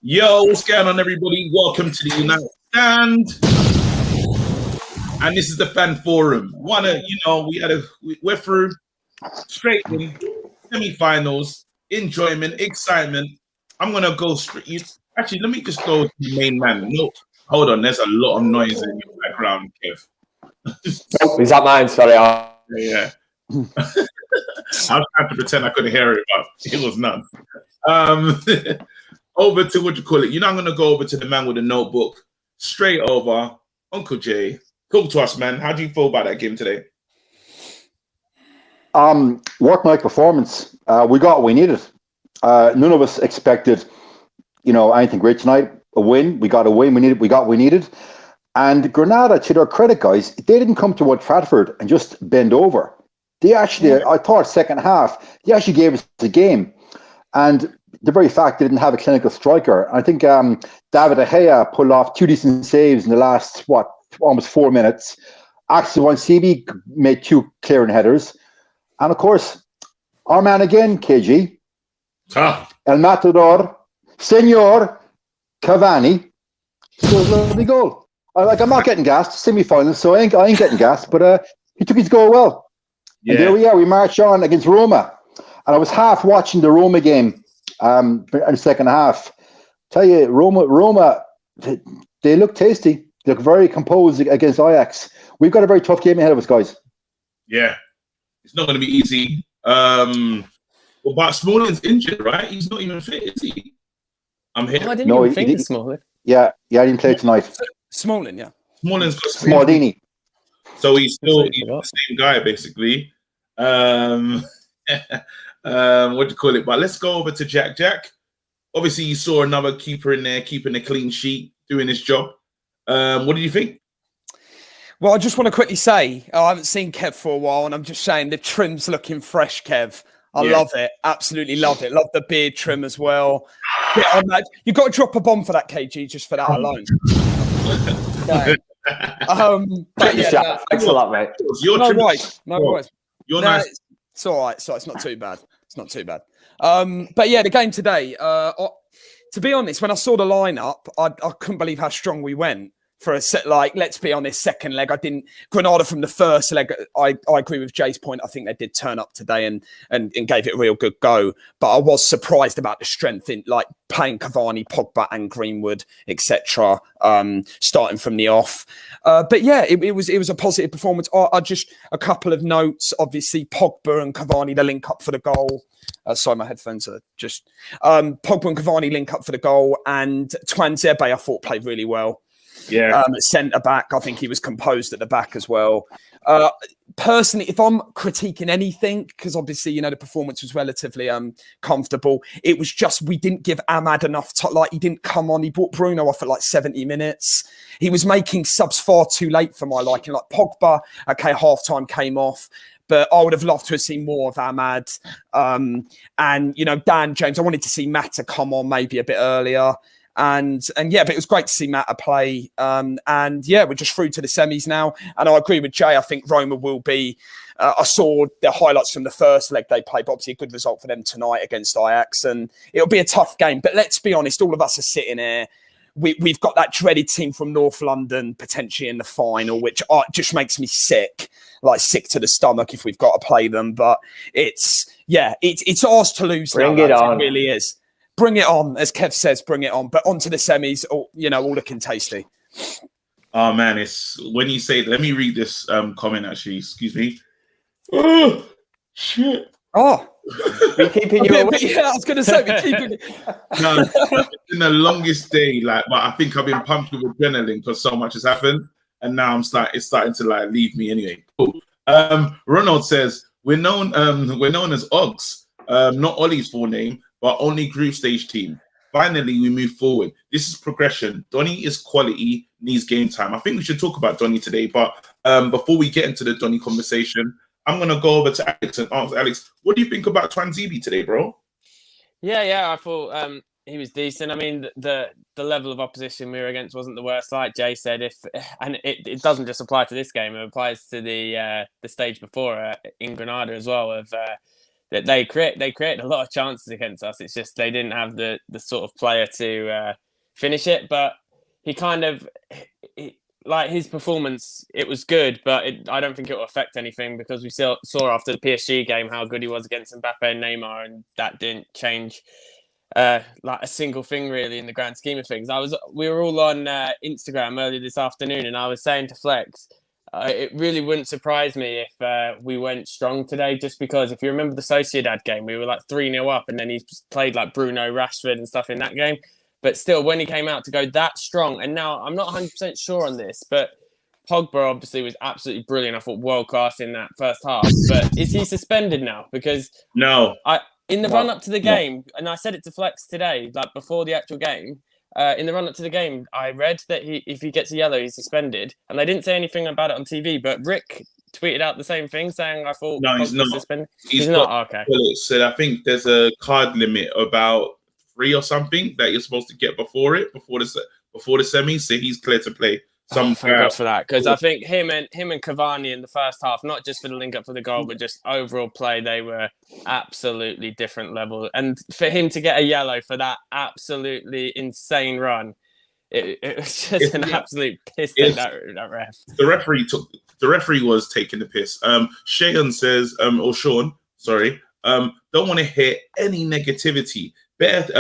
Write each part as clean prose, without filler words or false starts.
Yo, what's going on, everybody? Welcome to the United Stand. And this is the fan forum. We're through straight in semi-finals, enjoyment, excitement. I'm gonna go straight. Actually, let me just go to the main man. No, hold on. There's a lot of noise in your background, Kev. Is that mine? Sorry. Yeah. I was trying to pretend I couldn't hear it, but it was none. Over to what you call it. You're not going to go over to the man with a notebook. Straight over. Uncle Jay, talk to us, man. How do you feel about that game today? Work night performance. We got what we needed. None of us expected, anything great tonight. A win. We got a win. We got what we needed. And Granada, to their credit, guys, they didn't come to Old Trafford and just bend over. They actually, I thought, second half, they actually gave us a game. And the very fact they didn't have a clinical striker. I think David De Gea pulled off 2 decent saves in the last, almost 4 minutes. Tuanzebe made 2 clearing headers. And of course, our man again, KG, El Matador, Senor Cavani, scores a lovely goal. I'm not getting gassed, semi-finals, so I ain't getting gassed, but he took his goal well. Yeah. And there we are, we march on against Roma. And I was half watching the Roma game in the second half. Tell you, Roma, they look tasty. They look very composed against Ajax. We've got a very tough game ahead of us, guys. Yeah, it's not going to be easy. But Smalling's injured, right? He's not even fit, is he? I'm here. Oh, I didn't even think of Smalling. Yeah, he didn't play tonight. Smalling, yeah. Smalling's got Smaldini. So he's still the same guy, basically. What do you call it? But let's go over to Jack. Jack, obviously you saw another keeper in there, keeping a clean sheet, doing his job. What do you think? Well, I just want to quickly say, I haven't seen Kev for a while, and I'm just saying the trim's looking fresh, Kev. I love it. Absolutely love it. Love the beard trim as well. You've got to drop a bomb for that, KG, just for that alone. Okay. Thanks a lot, mate. No worries. You're nice. It's all right. So it's not too bad. But yeah, the game today, to be honest, when I saw the lineup, I couldn't believe how strong we went for a set. Like, let's be honest, second leg, Granada from the first leg. I agree with Jay's point. I think they did turn up today and gave it a real good go. But I was surprised about the strength in like playing Cavani, Pogba, and Greenwood, etc. Starting from the off. But yeah, it was a positive performance. I just a couple of notes. Obviously, Pogba and Cavani, the link up for the goal. Sorry, my headphones are just... Pogba and Cavani link up for the goal, and Tuanzebe, I thought, played really well. Yeah. Centre-back, I think he was composed at the back as well. Personally, if I'm critiquing anything, because obviously, the performance was relatively comfortable, it was just we didn't give Ahmad enough time. Like, he didn't come on. He brought Bruno off at like 70 minutes. He was making subs far too late for my liking. Like, Pogba, okay, half-time came off. But I would have loved to have seen more of Ahmad. And, Dan James, I wanted to see Mata come on maybe a bit earlier. And yeah, but it was great to see Mata play. And yeah, we're just through to the semis now. And I agree with Jay. I think Roma will be... I saw the highlights from the first leg they played, but obviously a good result for them tonight against Ajax. And it'll be a tough game. But let's be honest, all of us are sitting here. We've got that dreaded team from North London potentially in the final, which just makes me sick. Like sick to the stomach if we've got to play them. But it's ours to lose. Bring it on. It really is. Bring it on, as Kev says. Bring it on. But onto the semis, all looking tasty. Oh man, it's when you say. Let me read this comment. Actually, excuse me. Oh shit. Oh, we're keeping you awake. Yeah, I was going to say we're keeping it. No, it's been the longest day. But I think I've been pumped with adrenaline because so much has happened. And now it's starting to like leave me anyway. Cool. Ronald says we're known as Oggs, not Ollie's full name, but only group stage team. Finally, we move forward. This is progression. Donny is quality, needs game time. I think we should talk about Donny today, but before we get into the Donny conversation, I'm gonna go over to Alex and ask Alex, what do you think about Tuanzebe today, bro? Yeah, I thought he was decent. I mean, the level of opposition we were against wasn't the worst. Like Jay said, it doesn't just apply to this game; it applies to the stage before in Granada as well. Of they created a lot of chances against us. It's just they didn't have the sort of player to finish it. But he kind of like his performance. It was good, but I don't think it will affect anything because we saw after the PSG game how good he was against Mbappe and Neymar, and that didn't change like a single thing really in the grand scheme of things. We were all on Instagram earlier this afternoon, and I was saying to Flex, it really wouldn't surprise me if we went strong today, just because if you remember the Sociedad game, we were like 3-0 up, and then he played like Bruno, Rashford and stuff in that game. But still, when he came out to go that strong, and now I'm not 100% sure on this, but Pogba obviously was absolutely brilliant. I thought world class in that first half. But is he suspended now? Because in the run up to the game, and I said it to Flex today, like before the actual game, in the run up to the game, I read that if he gets a yellow, he's suspended. And they didn't say anything about it on TV, but Rick tweeted out the same thing, saying I thought he's not suspended. He's not. Okay. So I think there's a card limit about 3 or something that you're supposed to get before the semi. So he's clear to play. Thank God for that, because I think him and Cavani in the first half, not just for the link up for the goal, but just overall play, they were absolutely different level. And for him to get a yellow for that absolutely insane run, it was just an absolute piss at that ref. The referee was taking the piss. Sean says, or Sean, sorry, don't want to hear any negativity. Better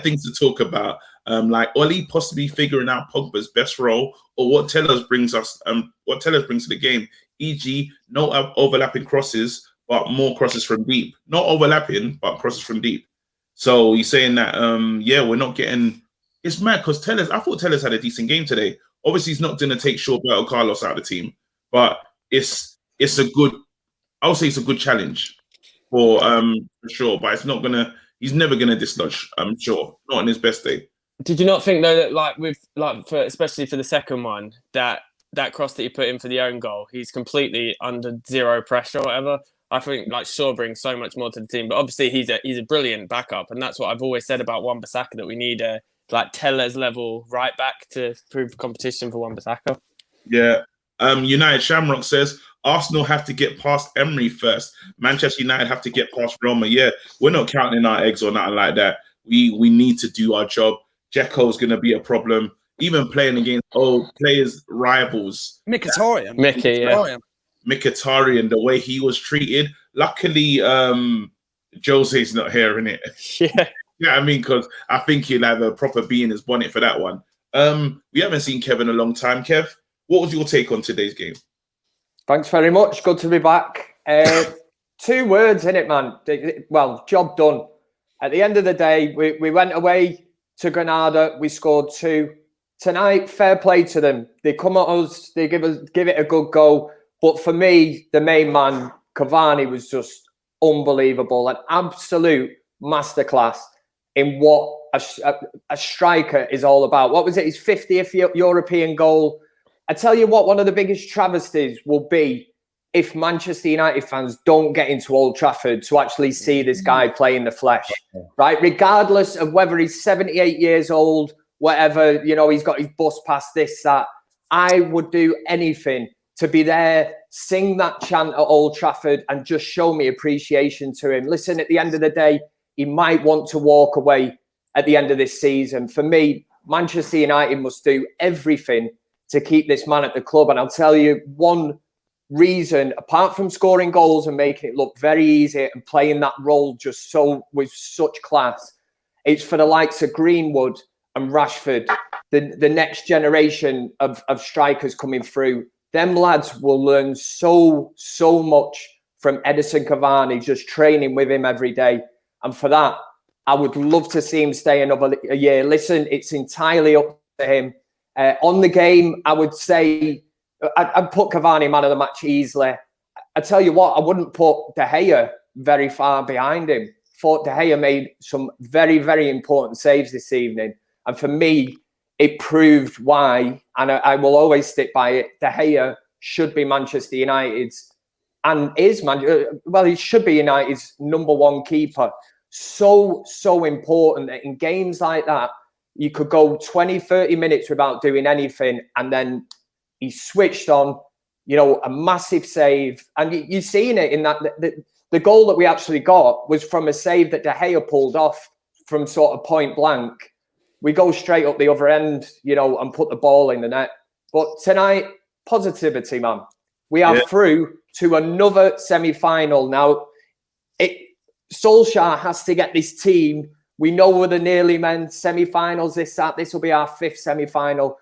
things to talk about. Like Oli possibly figuring out Pogba's best role, or what Tellers brings to the game, e.g., no overlapping crosses, but more crosses from deep. Not overlapping, but crosses from deep. So he's saying that, we're not getting. It's mad because I thought Tellers had a decent game today. Obviously, he's not going to take Roberto Carlos out of the team, but it's a good. I would say it's a good challenge for sure. But it's not gonna. He's never gonna dislodge. I'm sure, not on his best day. Did you not think though that especially for the second one, that cross that he put in for the own goal, he's completely under zero pressure or whatever? I think like Shaw brings so much more to the team, but obviously he's a brilliant backup, and that's what I've always said about Wan-Bissaka, that we need a like Tellers level right back to prove competition for Wan-Bissaka. Yeah. United Shamrock says Arsenal have to get past Emery first. Manchester United have to get past Roma. Yeah, we're not counting our eggs or nothing like that. We need to do our job. Dzeko's going to be a problem. Even playing against old players, rivals. Mkhitaryan. Mkhitaryan, the way he was treated. Luckily, Jose's not here, innit? Yeah. Yeah, I mean, because I think he'll have a proper bee in his bonnet for that one. We haven't seen Kev in a long time. Kev, what was your take on today's game? Thanks very much. Good to be back. 2 words, innit, man? Well, job done. At the end of the day, we went away to Granada. We scored 2. Tonight, fair play to them. They come at us. They give it a good go. But for me, the main man, Cavani, was just unbelievable. An absolute masterclass in what a striker is all about. What was it? His 50th European goal. I tell you what, one of the biggest travesties will be if Manchester United fans don't get into Old Trafford to actually see this guy play in the flesh, right? Regardless of whether he's 78 years old, whatever, he's got his bus pass, this, that. I would do anything to be there, sing that chant at Old Trafford and just show me appreciation to him. Listen, at the end of the day, he might want to walk away at the end of this season. For me, Manchester United must do everything to keep this man at the club. And I'll tell you one reason, apart from scoring goals and making it look very easy and playing that role just so with such class, it's for the likes of Greenwood and Rashford, the next generation of strikers coming through. Them lads will learn so much from Edison Cavani, just training with him every day. And for that, I would love to see him stay another year. Listen, it's entirely up to him. On the game, I would say I'd put Cavani man of the match easily. I tell you what, I wouldn't put De Gea very far behind him. Thought De Gea made some very, very important saves this evening. And for me, it proved why, and I will always stick by it, De Gea should be Manchester United's, and he should be United's #1 keeper. So important that in games like that, you could go 20, 30 minutes without doing anything, and then he switched on, a massive save. And you've seen it in that the goal that we actually got was from a save that De Gea pulled off from sort of point blank. We go straight up the other end, and put the ball in the net. But tonight, positivity, man. We are through to another semi-final now. Solskjaer has to get this team. We know we're the nearly men, semi-finals, this will be our 5th semi-final.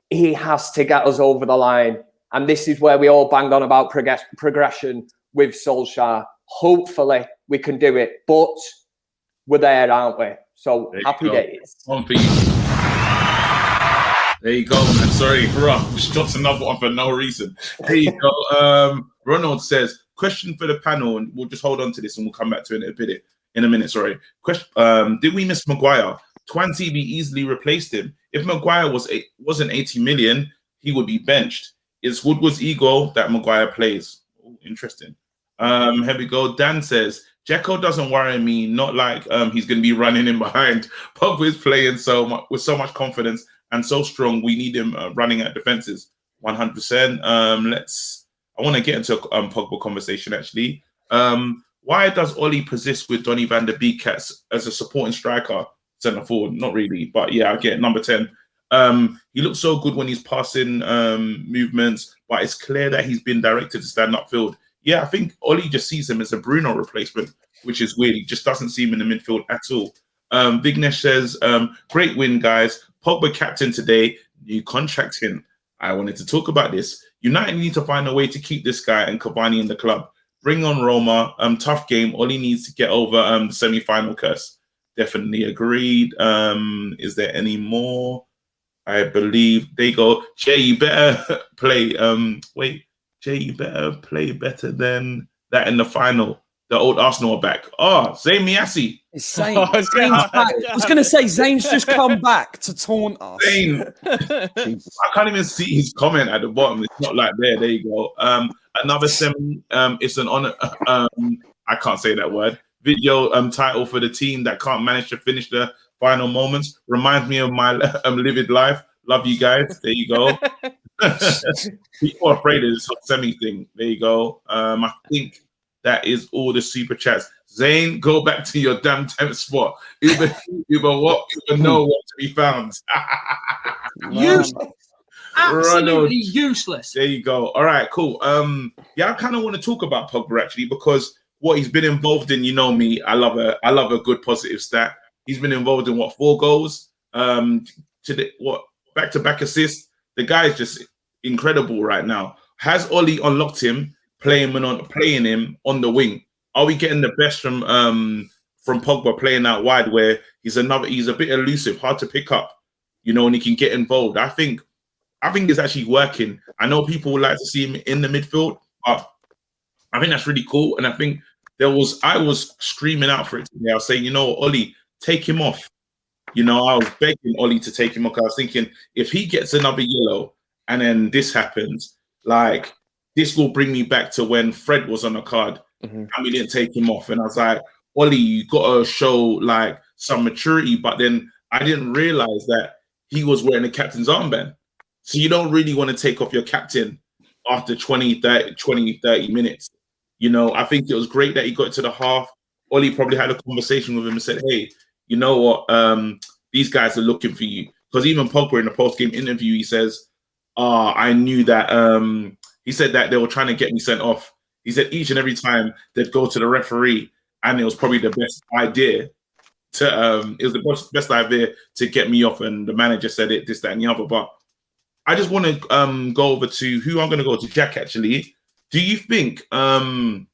He has to get us over the line. And this is where we all bang on about progression with Solskjaer. Hopefully, we can do it. But we're there, aren't we? So, happy days. One for you. There you go, man. Sorry, Rob. Just dropped another one for no reason. There you go. Ronald says, question for the panel, and we'll just hold on to this and we'll come back to it in a minute. Sorry. Question: did we miss Maguire? Tuanzebe easily replaced him. If Maguire wasn't 80 million, he would be benched. It's Woodward's ego that Maguire plays. Oh, interesting. Here we go. Dan says, Dzeko doesn't worry me, not like he's going to be running in behind. Pogba is playing with so much confidence and so strong. We need him running at defenses. 100%. I want to get into a Pogba conversation, actually. Why does Ollie persist with Donny van der Beek as a supporting striker? Centre forward, not really, but yeah, I get it. Number 10. He looks so good when he's passing movements, but it's clear that he's been directed to stand upfield. Yeah, I think Ollie just sees him as a Bruno replacement, which is weird. He just doesn't see him in the midfield at all. Vignesh says, great win, guys. Pogba captain today, new contract in. I wanted to talk about this. United need to find a way to keep this guy and Cavani in the club. Bring on Roma. Tough game. Ollie needs to get over the semi-final curse. Definitely agreed. Is there any more? I believe they go. Jay, you better play. Jay, you better play better than that in the final. The old Arsenal are back. Oh, Zayn Miassi. Zayn. I was going to say, Zayn's just come back to taunt us. Zayn. I can't even see his comment at the bottom. It's not like there. There you go. Another semi. It's an honor. I can't say that word. Video title for the team that can't manage to finish the final moments. Reminds me of my livid life. Love you guys. There you go. People are afraid of this semi thing. There you go. I think that is all the super chats. Zayn, go back to your damn temp spot. Uber what? Uber know what to be found. Useless. Absolutely useless. There you go. All right, cool. Yeah, I kind of want to talk about Pogba actually, because what he's been involved in, you know me, I love a good positive stat. He's been involved in 4 goals, back-to-back assists. The guy is just incredible right now. Has Ollie unlocked him, playing him on the wing? Are we getting the best from Pogba playing out wide, where he's a bit elusive, hard to pick up, and he can get involved? I think it's actually working. I know people would like to see him in the midfield, but I think that's really cool. And I think I was screaming out for it today. I was saying, Ollie, take him off. I was begging Ollie to take him off. I was thinking, if he gets another yellow and then this happens, like, this will bring me back to when Fred was on the card and we didn't take him off. And I was like, Ollie, you got to show like some maturity. But then I didn't realize that he was wearing the captain's armband. So you don't really want to take off your captain after 20, 30 minutes. I think it was great that he got to the half. Ollie probably had a conversation with him and said, hey, you know what? These guys are looking for you. Because even Pogba in the post-game interview, he says, I knew that he said that they were trying to get me sent off. He said each and every time they'd go to the referee, and it was probably the best idea to get me off. And the manager said it, this, that, and the other. But I just want to go over to who I'm going to go to, Jack, actually. Do you think Ollie,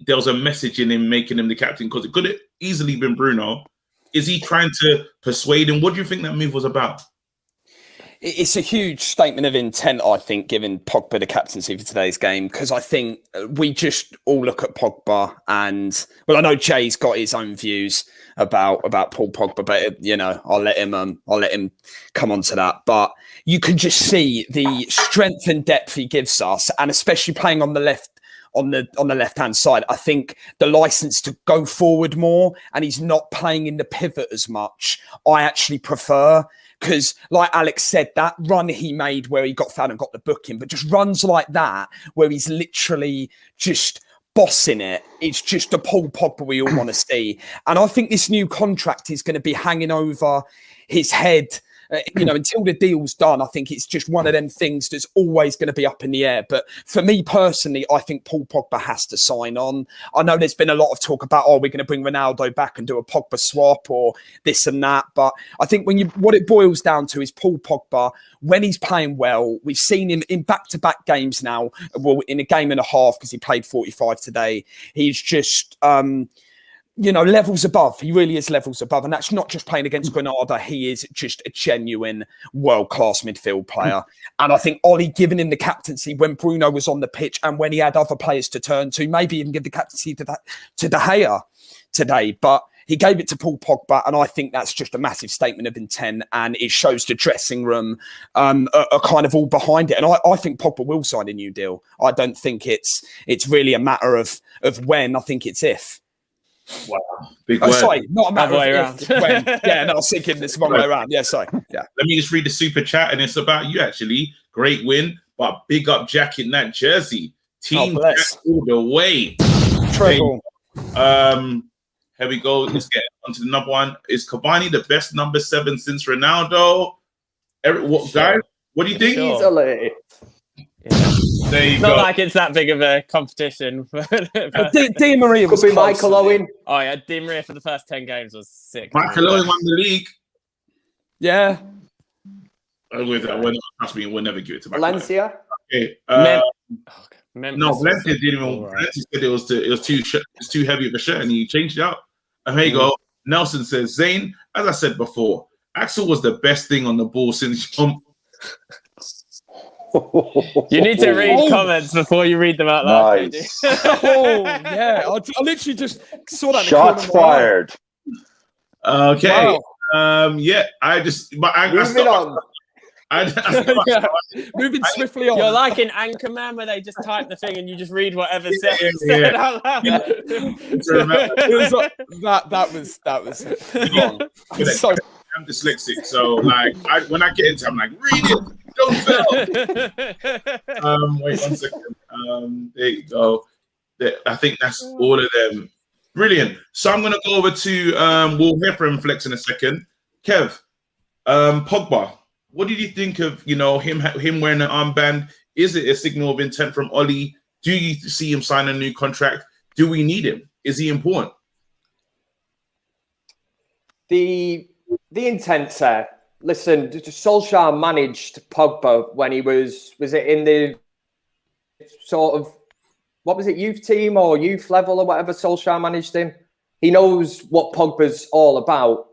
there was a message in him making him the captain? Because it could have easily been Bruno. Is he trying to persuade him? What do you think that move was about? It's a huge statement of intent, I think, giving Pogba the captaincy for today's game, because I think we just all look at Pogba and, well, I know Jay's got his own views about Paul Pogba, but I'll let him come on to that. But you can just see the strength and depth he gives us, and especially playing on the left. On the left-hand side, I think the license to go forward more, and he's not playing in the pivot as much, I actually prefer. Because, like Alex said, that run he made where he got fouled and got the booking, but just runs like that, where he's literally just bossing it. It's just a Paul Pogba we all want to see. And I think this new contract is going to be hanging over his head. Until the deal's done, I think it's just one of them things that's always going to be up in the air. But for me personally, I think Paul Pogba has to sign on. I know there's been a lot of talk about, we're going to bring Ronaldo back and do a Pogba swap or this and that. But I think what it boils down to is Paul Pogba, when he's playing well, we've seen him in back-to-back games now, well, in a game and a half because he played 45 today. He's just... levels above. He really is levels above. And that's not just playing against Granada. He is just a genuine world-class midfield player. And I think Ollie giving him the captaincy when Bruno was on the pitch and when he had other players to turn to, maybe even give the captaincy to De Gea today. But he gave it to Paul Pogba, and I think that's just a massive statement of intent, and it shows the dressing room are kind of all behind it. And I think Pogba will sign a new deal. I don't think it's really a matter of when. I think it's if. Wow, big word. Sorry, not a matter of way if, when. Yeah, no, I was thinking this wrong way around. Yeah, sorry. Yeah. Let me just read the super chat, and it's about you actually. Great win, but big up Jack in that jersey. Team Jack all the way. Treble. Here we go. Let's get onto the number one. Is Cavani the best number 7 since Ronaldo? Guys, what do you think? Easily. Yeah. There you Not go. like it's that big of a competition. Di Maria was Could be close, Michael Owen. Oh yeah, Di Maria for the first 10 games was sick. Michael Owen won the league. Yeah. Trust me, we'll never give it to Michael. Valencia. Okay. Memphis Valencia didn't even. right. Valencia said it was too heavy of a shirt, and he changed it up. And here you go. Nelson says, Zane, as I said before, Axel was the best thing on the ball since jump. You need to read comments before you read them out loud. Nice. Yeah. I literally just saw that. Shots fired. Okay. Wow. Yeah. Moving on. Moving swiftly on. You're like in Anchorman where they just type the thing and you just read whatever said out loud. That was wrong. So I'm dyslexic, so like when I get into it, I'm like, read it, don't fail. Wait 1 second. There you go. I think that's all of them. Brilliant. So I'm gonna go over to we'll hear from Flex in a second. Kev, Pogba, what did you think of him wearing an armband? Is it a signal of intent from Ollie? Do you see him sign a new contract? Do we need him? Is he important? The intent's there. Listen, Solskjaer managed Pogba when he was it in the sort of, what was it, youth team or youth level or whatever. Solskjaer managed him. He knows what Pogba's all about.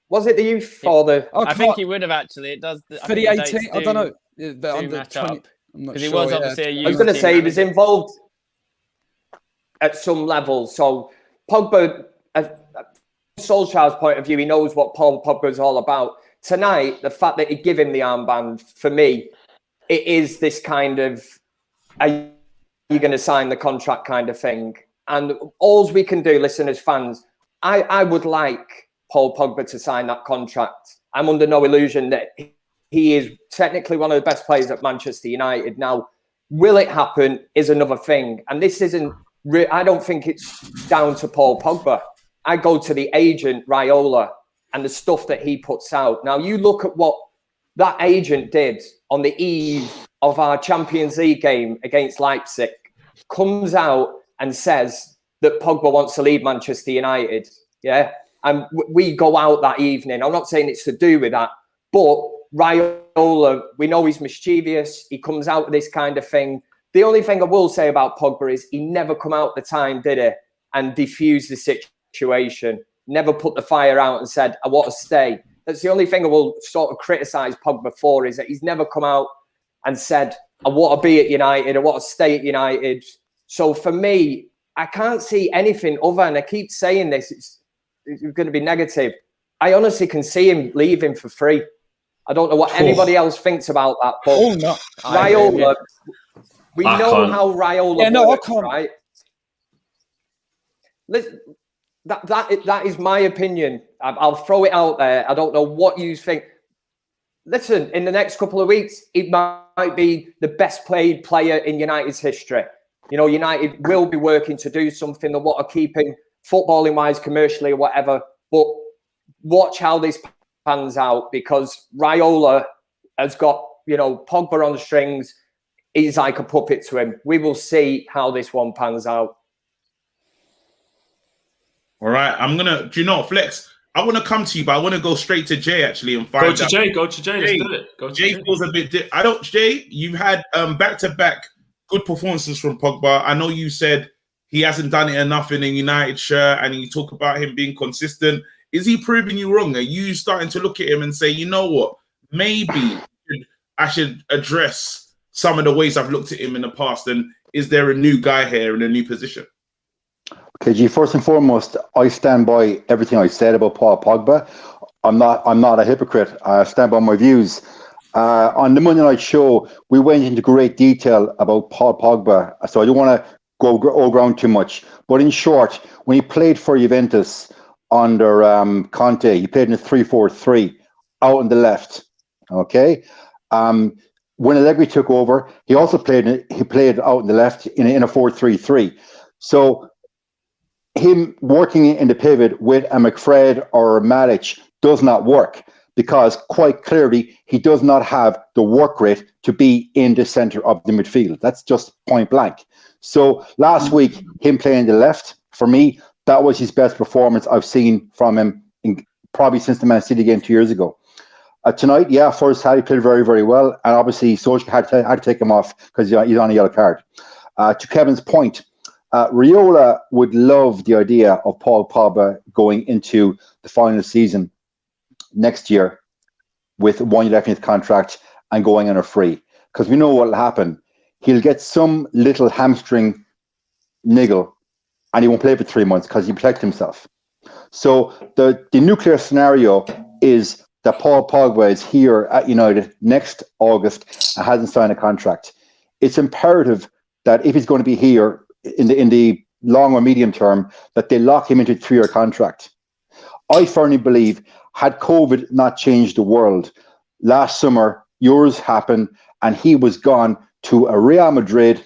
Was it the youth or the... I think he would have actually. It does. For the 18, I don't know. The under match 20, up. I'm not Because sure. he was obviously a youth. I was going to team say he was manager. involved at some level. So Pogba, Solskjaer's point of view, he knows what Paul Pogba's all about. Tonight, the fact that he give him the armband, for me, it is this kind of, are you going to sign the contract kind of thing? And all we can do, listen, as fans, I would like Paul Pogba to sign that contract. I'm under no illusion that he is technically one of the best players at Manchester United. Now, will it happen is another thing. And this isn't, I don't think it's down to Paul Pogba. I go to the agent, Raiola, and the stuff that he puts out. Now, you look at what that agent did on the eve of our Champions League game against Leipzig, comes out and says that Pogba wants to leave Manchester United. Yeah. And we go out that evening. I'm not saying it's to do with that, but Raiola, we know he's mischievous. He comes out with this kind of thing. The only thing I will say about Pogba is he never come out the time, did he? And diffuse the situation. Never put the fire out and said, I want to stay. That's the only thing I will sort of criticise Pogba for, is that he's never come out and said, I want to be at United. I want to stay at United. So for me, I can't see anything other, and I keep saying this, it's going to be negative. I honestly can see him leaving for free. I don't know what anybody else thinks about that, but Raiola, we know how Raiola works, right? Listen, that is my opinion. I'll throw it out there. I don't know what you think. Listen, in the next couple of weeks, it might be the best played player in United's history. You know, United will be working to do something that want to keep him footballing wise, commercially or whatever. But watch how this pans out, because Raiola has got, you know, Pogba on the strings. He's like a puppet to him. We will see how this one pans out. All right, do you know what, Flex? I want to come to you, but I want to go straight to Jay actually and find out. Go to Jay. Let's do it. Jay feels a bit. Jay, you've had back-to-back good performances from Pogba. I know you said he hasn't done it enough in a United shirt, and you talk about him being consistent. Is he proving you wrong? Are you starting to look at him and say, you know what, maybe I should address some of the ways I've looked at him in the past? And is there a new guy here in a new position? KG, first and foremost, I stand by everything I said about Paul Pogba. I'm not a hypocrite. I stand by my views. On the Monday night show, we went into great detail about Paul Pogba, so I don't want to go around too much. But in short, when he played for Juventus under Conte, he played in a 3-4-3 out on the left. Okay, when Allegri took over, he also played out on the left in a 4-3-3. So him working in the pivot with a McFred or a Matic does not work, because quite clearly he does not have the work rate to be in the centre of the midfield. That's just point blank. So last week, him playing the left, for me, that was his best performance I've seen from him probably since the Man City game 2 years ago. Tonight, first half he played very, very well, and obviously Solskjaer had to take him off because he's on a yellow card. To Kevin's point, Raiola would love the idea of Paul Pogba going into the final season next year with 1 year left in his contract and going on a free, because we know what will happen. He'll get some little hamstring niggle and he won't play for 3 months because he protects himself. So the nuclear scenario is that Paul Pogba is here at United next August and hasn't signed a contract. It's imperative that if he's going to be here in the long or medium term, that they lock him into a 3-year contract. I firmly believe, had COVID not changed the world, last summer, Euros happened and he was gone to a Real Madrid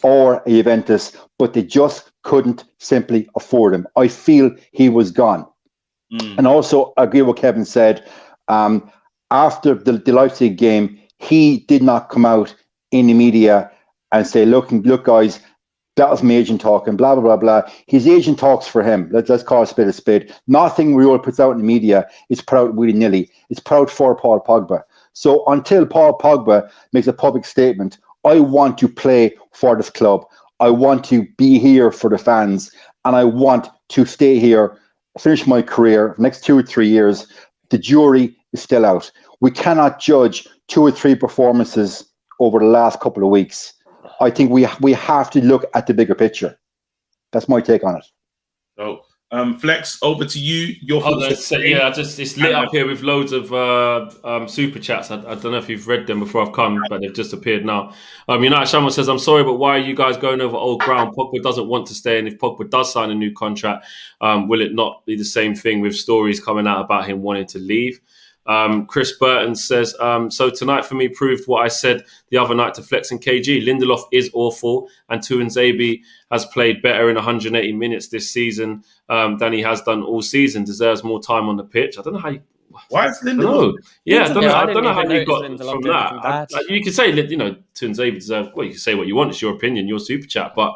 or a Juventus, but they just couldn't simply afford him. I feel he was gone. And also, I agree with what Kevin said. After the Leipzig game, he did not come out in the media and say, look guys, that was my agent talking, blah, blah, blah, blah. His agent talks for him. Let's call a spade a spade. Nothing Raiola puts out in the media is put out willy-nilly. It's put out for Paul Pogba. So until Paul Pogba makes a public statement, I want to play for this club. I want to be here for the fans. And I want to stay here, finish my career for the next 2 or 3 years. The jury is still out. We cannot judge 2 or 3 performances over the last couple of weeks. I think we have to look at the bigger picture. That's my take on it. So, Flex, over to you. It's lit up here with loads of super chats. I don't know if you've read them before I've come, but they've just appeared now. United Shaman says, I'm sorry, but why are you guys going over old ground? Pogba doesn't want to stay, and if Pogba does sign a new contract, will it not be the same thing with stories coming out about him wanting to leave? Chris Burton says, so tonight for me proved what I said the other night to Flex and KG. Lindelof is awful, and Tuanzebe has played better in 180 minutes this season than he has done all season. Deserves more time on the pitch. I don't know how you... Why is Lindelof? I don't know how you got from that. You could say, Tuanzebe deserves... Well, you can say what you want. It's your opinion, your super chat. But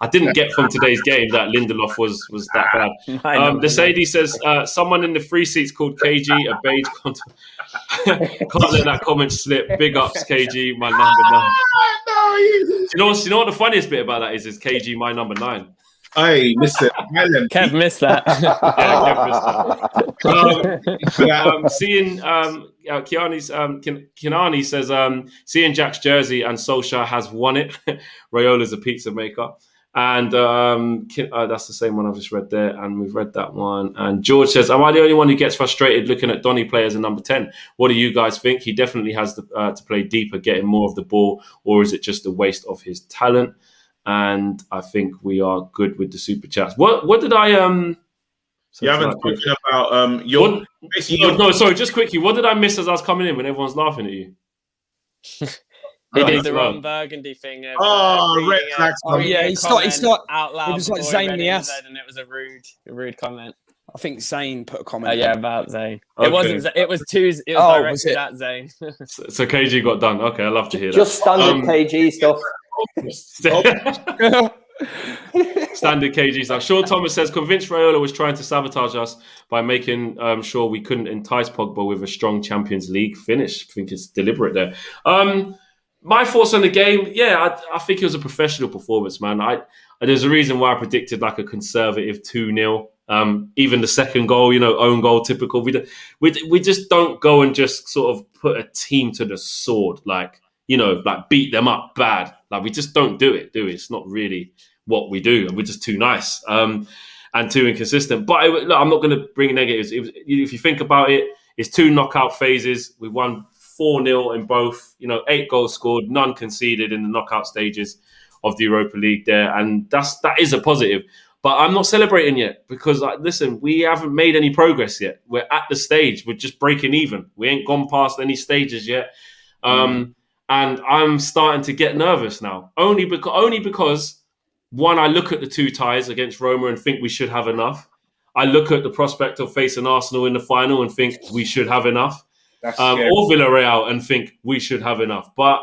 I didn't get from today's game that Lindelof was that bad. The Sadie says, someone in the free seats called KG a beige content. Can't let that comment slip. Big ups, KG, my number 9. You know what the funniest bit about that is KG, my number 9. Hey, listen, Kev missed that. Kev missed that. Seeing Kinani says, seeing Jack's jersey and Solskjaer has won it. Raiola's a pizza maker. And that's the same one I've just read there, and we've read that one. And George says, am I the only one who gets frustrated looking at Donny play as a number 10? What do you guys think? He definitely has to play deeper, getting more of the ball, or is it just a waste of his talent? And I think we are good with the super chats. What did I you haven't spoken about No, sorry, just quickly. What did I miss as I was coming in when everyone's laughing at you? He did the Ron Burgundy thing. Of, red flags. Yeah, he started out loud. It was like before Zayn he read it, Nias. and it was a rude comment. I think Zayn put a comment. Yeah, about Zayn. Okay. It wasn't. It was two. It was directed at Zayn. So KG got done. Okay, I love to hear that. Just standard KG stuff. Standard KG stuff. Sean Thomas says, convinced Raiola was trying to sabotage us by making sure we couldn't entice Pogba with a strong Champions League finish. I think it's deliberate there. My thoughts on the game, I think it was a professional performance, man. There's a reason why I predicted like a conservative 2-0. Even the second goal, own goal, typical. We just don't go and just sort of put a team to the sword, like beat them up bad. Like we just don't do it, do we? It's not really what we do, and we're just too nice and too inconsistent. But I'm not going to bring negatives. If you think about it, it's 2 knockout phases. We won 4-0 in both. 8 goals scored, none conceded in the knockout stages of the Europa League there, and that is a positive. But I'm not celebrating yet because, listen, we haven't made any progress yet. We're at the stage. We're just breaking even. We ain't gone past any stages yet. And I'm starting to get nervous now. Only because, one, I look at the 2 ties against Roma and think we should have enough. I look at the prospect of facing Arsenal in the final and think we should have enough. Or Villarreal and think we should have enough. But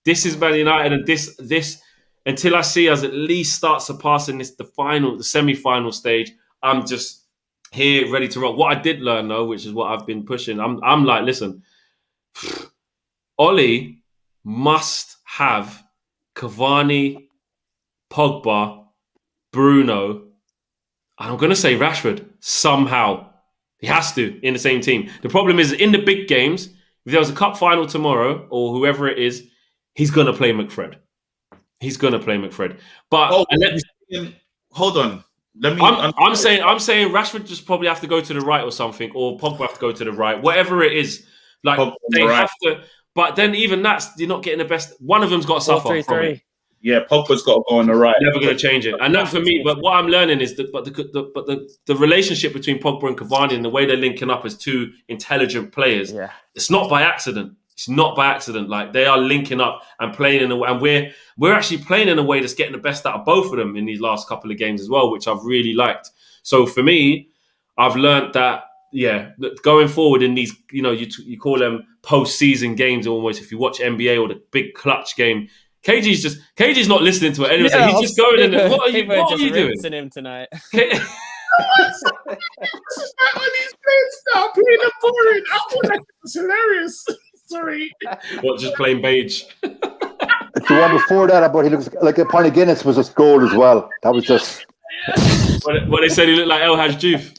this is Man United, and this until I see us at least start surpassing the semi-final stage, I'm just here ready to rock. What I did learn though, which is what I've been pushing, I'm like, listen, Oli must have Cavani, Pogba, Bruno, and I'm going to say Rashford somehow. He has to in the same team. The problem is in the big games, if there was a cup final tomorrow or whoever it is, he's going to play McFred. But hold on. I'm saying Rashford just probably have to go to the right or something, or Pogba have to go to the right, whatever it is. Like they have to. But then even you're not getting the best. One of them's got to suffer from it. Yeah, Pogba's got to go on the right. Never going to change it. And that for me, but what I'm learning is that the relationship between Pogba and Cavani and the way they're linking up as 2 intelligent players, it's not by accident. It's not by accident. Like they are linking up and playing in a way, and we're actually playing in a way that's getting the best out of both of them in these last couple of games as well, which I've really liked. So for me, I've learned that going forward in these, you call them post-season games almost. If you watch NBA or the big clutch game. KG's not listening to it anyway. So he's just going in there. What are you doing? Him tonight. When he's playing stop being boring. I thought that was hilarious. Sorry. What, just plain beige? The one before that, but he looks like a pint of Guinness was just gold as well. That was just. What they said he looked like El Hadj Diouf.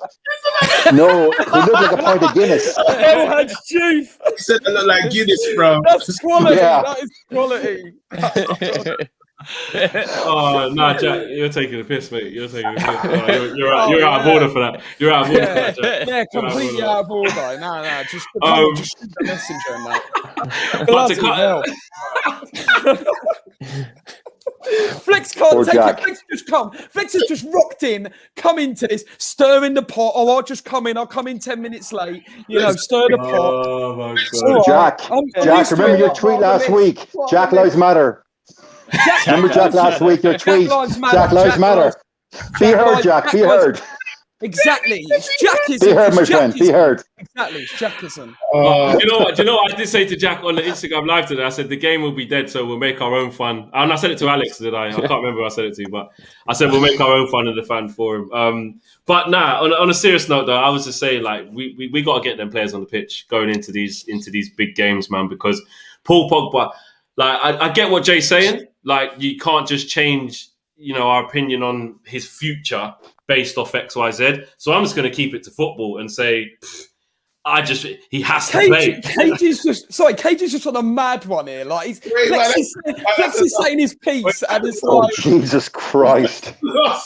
No, he looked like a pint of Guinness. El Hadj Diouf. He said it looked like Guinness, bro. That's quality. Yeah. That is quality. Oh no, Jack, you're taking the piss, mate. You're taking the piss. Oh, you're out of order for that. You're out of order for that, Jack. Yeah, completely out of order. No, just shoot the messenger in that. Flex can't take it. Flex just come. Flex has just rocked in, come into this, stirring the pot. Oh, I'll just come in. I'll come in 10 minutes late. Stir the pot. Oh my God. Jack, remember your tweet last week? Jack Lives Matter. Remember Jack last week, your tweet? Jack Lives Matter. Be heard, Jack. Be heard. Exactly. It's Jackism. Be heard, my friend. Be heard. Exactly. It's Jackism. Do you know what I did say to Jack on the Instagram live today? I said the game will be dead, so we'll make our own fun. And I said it to Alex, did I? I can't remember who I said it to, but I said we'll make our own fun in the fan forum. But on a serious note, though, I was just saying like we got to get them players on the pitch going into these big games, man. Because Paul Pogba, like I get what Jay's saying. Like you can't just change, our opinion on his future based off XYZ. So I'm just going to keep it to football and say, he has to play. KG's just on a mad one here. Like Flex is saying his piece, and it's like, Jesus Christ! That's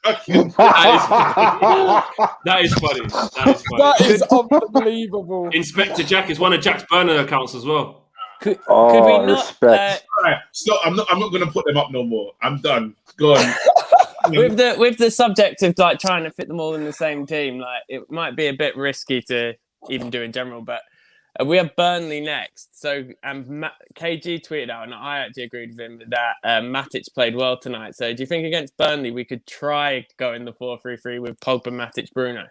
fucking. That is funny. That is unbelievable. Inspector Jack is one of Jack's burner accounts as well. Could we not? Respect. Right, stop. I'm not going to put them up no more. I'm done. Go on. with the subject of like trying to fit them all in the same team, like it might be a bit risky to even do in general. But We have Burnley next. So KG tweeted out, and I actually agreed with him that Matic played well tonight. So do you think against Burnley we could try going the 4-3-3 with Pogba, Matic, Bruno?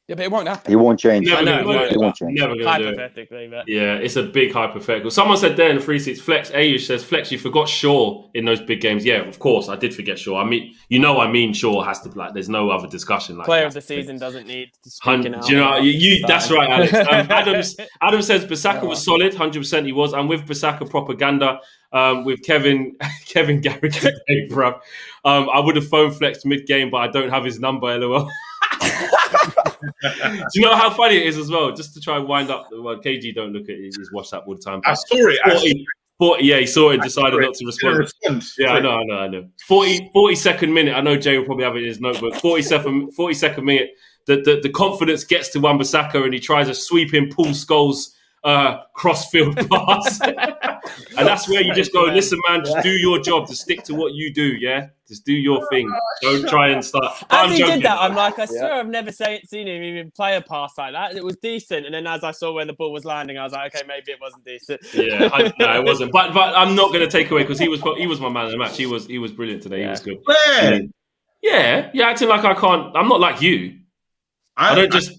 Yeah, but it won't happen. He won't change. Never I know, gonna do it. He won't change. Never gonna do it. Hypothetically, but Yeah, it's a big hypothetical. Someone said there in the free seats, Flex, Ayush says, Flex, you forgot Shaw in those big games. Yeah, of course, I did forget Shaw. I mean, Shaw has to, like, there's no other discussion. Like, player of the season doesn't need to speak out. Do you know, that's right, Alex. Adam says Bissaka was solid, 100% he was. And with Bissaka propaganda, with Kevin Garrick today, bro. I would have phoned Flex mid-game, but I don't have his number, LOL. Do you know how funny it is as well? Just to try and wind up. Well, KG don't look at his WhatsApp all the time. I saw it. He saw it, decided not to respond. Yeah, I know. 42nd minute. I know Jay will probably have it in his notebook. 42nd minute. The confidence gets to Wan-Bissaka and he tries a sweeping Paul Scholes cross-field pass. And that's where you just go, listen, man, just do your job. Just stick to what you do, yeah? Just do your thing. Don't try and start. As he did that, I'm like, I swear I've never seen him even play a pass like that. It was decent. And then as I saw where the ball was landing, I was like, okay, maybe it wasn't decent. Yeah, no, it wasn't. But I'm not going to take away because he was my man of the match. He was brilliant today. Yeah. He was good. Where? Yeah, you're acting like I can't. I'm not like you. I don't just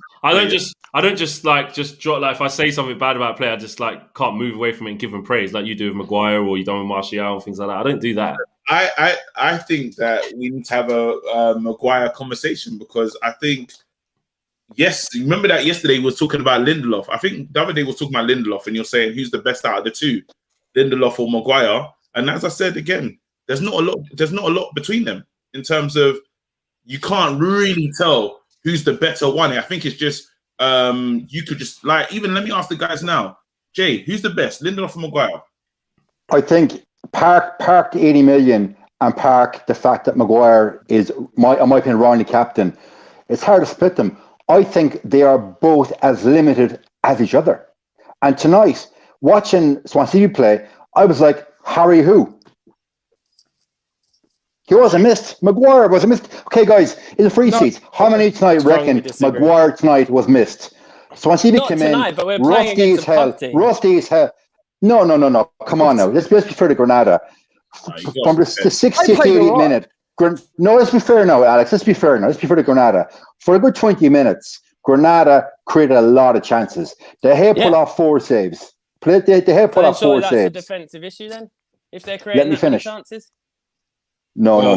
drop, like, if I say something bad about a player, I just like can't move away from it and give him praise like you do with Maguire or you done with Martial and things like that. I don't do that. I think that we need to have a Maguire conversation because I think, yes, remember that yesterday we was talking about Lindelof. I think the other day we was talking about Lindelof and you're saying who's the best out of the two, Lindelof or Maguire. And as I said again, there's not a lot between them in terms of you can't really tell who's the better one. I think it's just you could just like even let me ask the guys now. Jay, who's the best, Lindelof or Maguire? I think park the 80 million and park the fact that Maguire is, in my opinion, wrongly captain. It's hard to split them. I think they are both as limited as each other. And tonight, watching Swansea play, I was like, Harry who? He wasn't missed. Maguire wasn't missed. Okay, guys, in the free seats, how many tonight reckon Maguire tonight was missed? Swansea came tonight, in, but we're rusty as hell. Rusty as hell. No. Come on now. Let's be fair to Granada. From the 60th, 80th minute. No, let's be fair now, Alex. Let's be fair to Granada. For a good 20 minutes, Granada created a lot of chances. De Gea pulled off 4 saves. De Gea pulled off 4 saves. That's a defensive issue then? If they're creating that many chances? No. Yeah,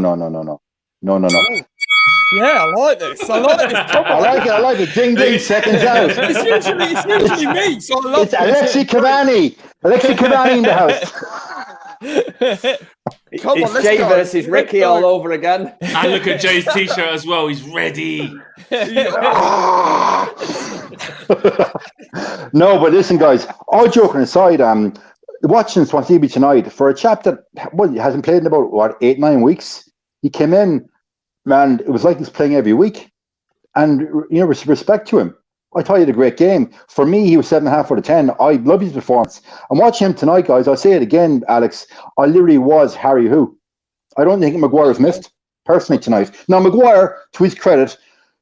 I like this. I like it. Ding, ding, seconds out. It's usually me, so I love it. It's Alexi Cavani in the house. It's Jay versus Ricky all over again. And look at Jay's t-shirt as well. He's ready. No, but listen, guys, all joking aside, watching Swansea tonight, for a chap that hasn't played in about 8-9 weeks, he came in, and it was like he's playing every week. And respect to him. I thought he had a great game. For me, he was 7.5 out of 10. I love his performance. And watching him tonight, guys, I'll say it again, Alex, I literally was Harry who. I don't think Maguire's missed, personally, tonight. Now, Maguire, to his credit,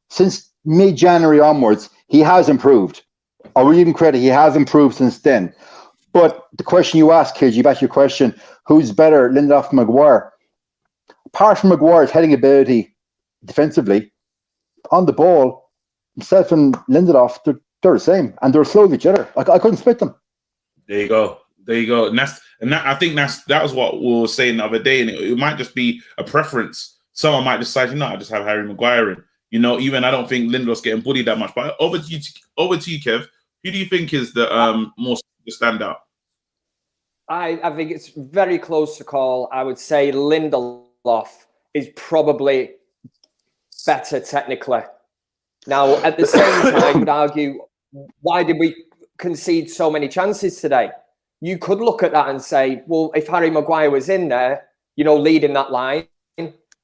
since mid-January onwards, he has improved. I will give him credit, he has improved since then. But the question you asked, KG, you asked your question, who's better, Lindelof or Maguire? Apart from Maguire's heading ability defensively, on the ball, himself and Lindelof, they're the same. And they're slow with each other. I couldn't split them. There you go. And I think that was what we were saying the other day. And it might just be a preference. Someone might decide, I just have Harry Maguire in. Even I don't think Lindelof's getting bullied that much. But over to you, Kev. Who do you think is the more standout? I think it's very close to call. I would say Lindelof is probably better technically. Now, at the same time, I would argue, why did we concede so many chances today? You could look at that and say, well, if Harry Maguire was in there, leading that line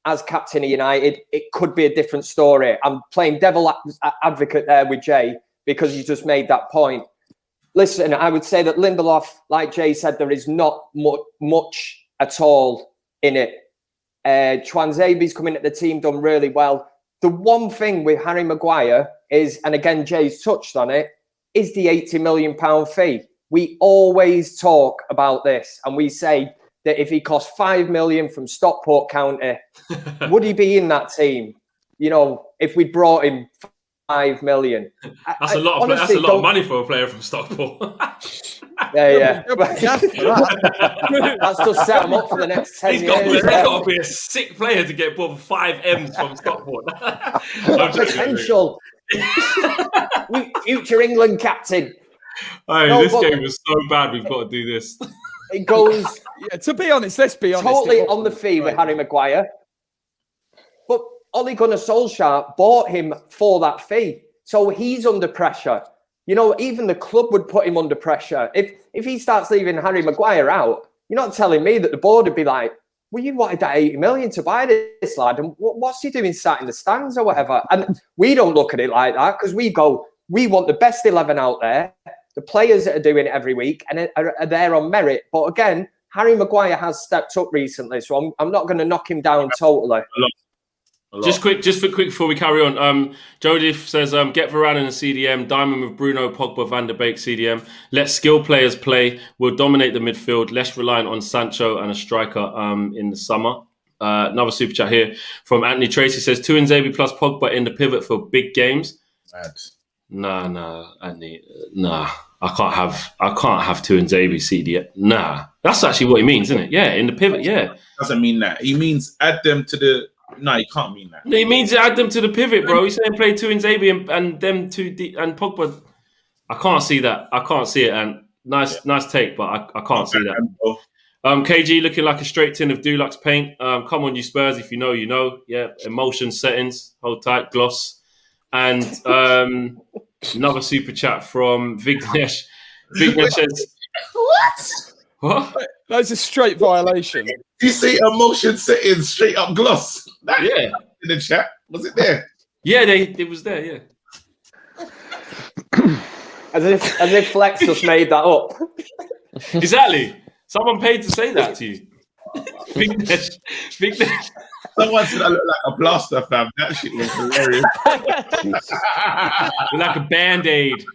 as captain of United, it could be a different story. I'm playing devil advocate there with Jay because you just made that point. Listen, I would say that Lindelof, like Jay said, there is not much at all in it. Tuanzebe's coming at the team, done really well. The one thing with Harry Maguire is, and again, Jay's touched on it, is the £80 million fee. We always talk about this, and we say that if he cost $5 million from Stockport County, would he be in that team? You know, if we brought him $5 million. That's a lot of money for a player from Stockport. Yeah. That's just set him up for the next 10 years. He's got to be a sick player to get bought for 5 M's from Stockport. Potential. Future England captain. This game was so bad, we've got to do this. It goes... to be honest, let's be honest. Totally on the fee with Harry Maguire. But Ole Gunnar Solskjaer bought him for that fee. So he's under pressure. You know, even the club would put him under pressure. If he starts leaving Harry Maguire out, you're not telling me that the board would be like, well, you wanted that 80 million to buy this lad, and what's he doing sat in the stands or whatever? And we don't look at it like that, because we go, we want the best 11 out there, the players that are doing it every week and are there on merit. But again, Harry Maguire has stepped up recently, so I'm not going to knock him down totally. Just quick before we carry on. Jody says, get Varane in a CDM, Diamond with Bruno, Pogba, Van der Beek CDM. Let skilled players play. We'll dominate the midfield. Less reliant on Sancho and a striker in the summer. Another super chat here from Anthony Tracy says, Tuanzebe plus Pogba in the pivot for big games. Nah, Anthony. Nah, I can't have Tuanzebe CDM. Nah, that's actually what he means, isn't it? Yeah, in the pivot. Yeah, doesn't mean that. He means add them to the. No, you can't mean that. He means add them to the pivot, bro. He's saying play Tuanzebe and them two and Pogba. I can't see that. I can't see it. And nice take, but I can't see that. KG looking like a straight tin of Dulux paint. Come on, you Spurs. If you know, you know. Yeah, emotion settings. Hold tight, gloss. And another super chat from Vignesh. Vignesh says, What? That's a straight violation. You say emotion settings, straight up gloss. Yeah. In the chat. Was it there? Yeah, it was there, yeah. As if Flex just made that up. Exactly. Someone paid to say that to you. Vignesh. Someone said I look like a blaster, fam. That shit was hilarious. You're like a Band-Aid.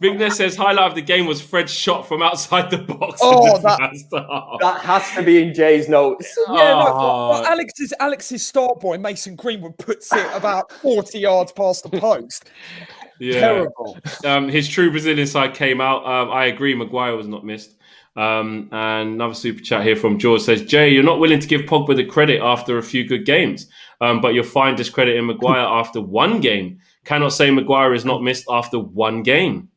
Vignesh says highlight of the game was Fred's shot from outside the box. Oh, that has to be in Jay's notes. Yeah, Alex's start boy, Mason Greenwood, puts it about 40 yards past the post. Yeah. Terrible. His true Brazilian side came out. I agree, Maguire was not missed. And another super chat here from George says, Jay, you're not willing to give Pogba the credit after a few good games, but you're fine discrediting Maguire after one game. Cannot say Maguire is not missed after one game.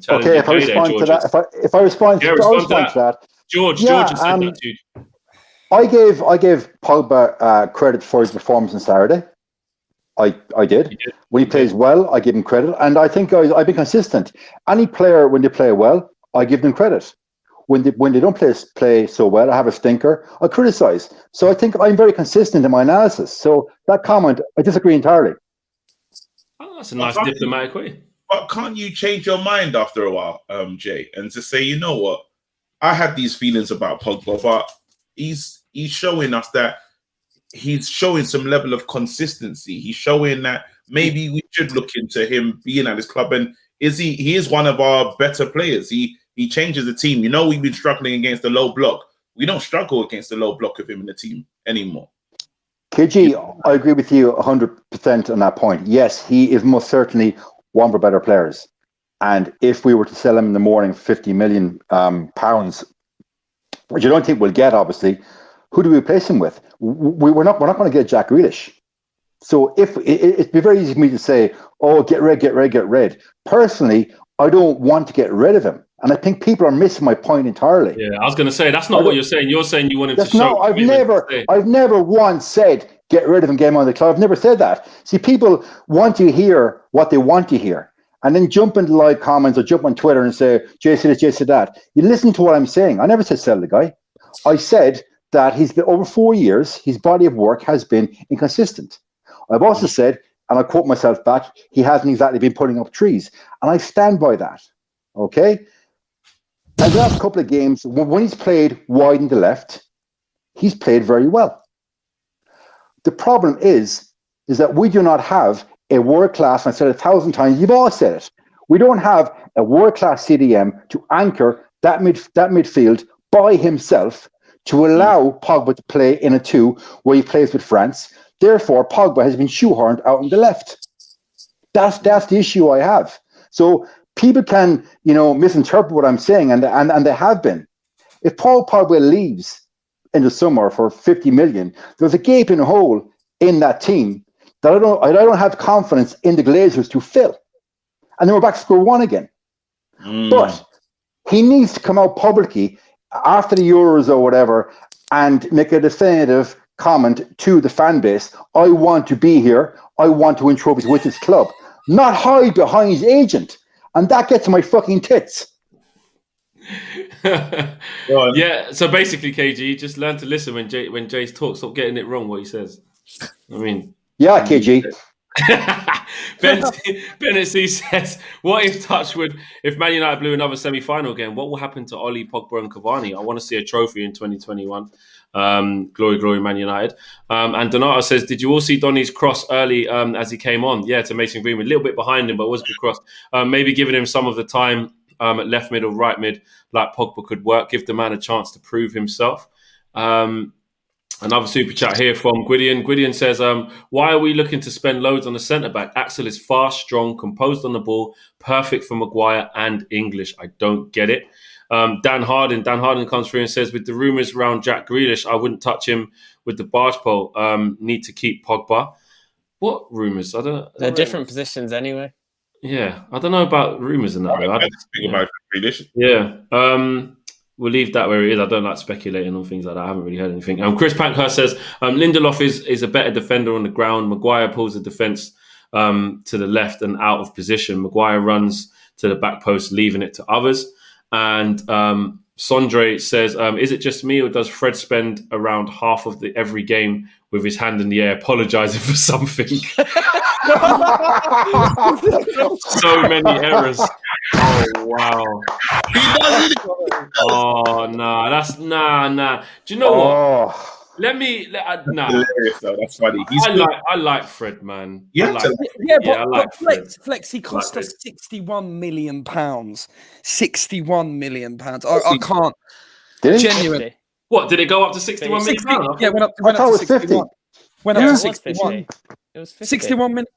Okay, if I respond to that, if I respond to that, George has said that to you. I gave Pogba credit for his performance on Saturday. I did. When he plays well, I give him credit, and I think I've been consistent. Any player, when they play well, I give them credit. When they don't play so well, I have a stinker, I criticise. So I think I'm very consistent in my analysis. So that comment, I disagree entirely. Oh, that's a nice diplomatic way. But can't you change your mind after a while, Jay, and to say, you know what, I had these feelings about Pogba, but he's showing us that he's showing some level of consistency. He's showing that maybe we should look into him being at this club, and he is one of our better players. He changes the team. You know, we've been struggling against the low block. We don't struggle against the low block of him in the team anymore. KG, I agree with you 100% on that point. Yes, he is most certainly one of our better players. And if we were to sell him in the morning for £50 million, which I don't think we'll get, obviously, who do we replace him with? We're not going to get Jack Grealish. So it'd be very easy for me to say, oh, get rid. Personally, I don't want to get rid of him. And I think people are missing my point entirely. Yeah, I was going to say, that's not what you're saying. You're saying you want him to show. No, I've never once said, get rid of him, get him on the club. I've never said that. See, people want to hear what they want to hear. And then jump into live comments or jump on Twitter and say, Jay said this, Jay said that. You listen to what I'm saying. I never said sell the guy. I said that he's been over 4 years, his body of work has been inconsistent. I've also said, and I quote myself back, he hasn't exactly been putting up trees. And I stand by that. Okay? And the last couple of games, when he's played wide in the left, he's played very well. The problem is that we do not have a world-class, and I said it 1,000 times, you've all said it, we don't have a world-class CDM to anchor that midfield by himself to allow Pogba to play in a 2 where he plays with France. Therefore, Pogba has been shoehorned out on the left. That's the issue I have. So people can, misinterpret what I'm saying, and they have been. If Paul Pogba leaves in the summer for 50 million, there's a gaping hole in that team that I don't have confidence in the Glazers to fill. And then we're back to square one again. But he needs to come out publicly after the Euros or whatever and make a definitive comment to the fan base. I want to be here. I want to win trophies with this club. Not hide behind his agent. And that gets my fucking tits. Yeah, so basically, KG, just learn to listen when Jay's talks. Stop getting it wrong what he says. I mean... Yeah, KG. Bennett C says, what if Touchwood, if Man United blew another semi-final again, what will happen to Oli, Pogba and Cavani? I want to see a trophy in 2021. Glory, Man United. And Donato says, did you all see Donny's cross early as he came on? Yeah, to Mason Greenwood. A little bit behind him, but it was a good cross. Maybe giving him some of the time at left mid or right mid, like Pogba could work, give the man a chance to prove himself. Another super chat here from Gwydion. Gwydion says, why are we looking to spend loads on the centre-back? Axel is fast, strong, composed on the ball, perfect for Maguire and English. I don't get it. Dan Harden comes through and says, with the rumours around Jack Grealish, I wouldn't touch him with the barge pole. Need to keep Pogba. What rumours? I don't know. They're different positions anyway. Yeah, I don't know about rumours and that. I don't speak about Grealish. Yeah. We'll leave that where it is. I don't like speculating on things like that. I haven't really heard anything. Chris Pankhurst says, Lindelof is a better defender on the ground. Maguire pulls the defence to the left and out of position. Maguire runs to the back post, leaving it to others. And Sondre says, is it just me or does Fred spend around half of every game with his hand in the air apologising for something? So many errors. Oh, wow. Oh, nah. That's nah. Do you know what? Nah. Hilarious, though. That's funny. I like Fred, man. Yeah, but Flex, he cost us £61 million. £61 million. I can't. Genuinely. What, did it go up to 61 million? Yeah, went up to 61. Went up to 61. It was 50. 61 million.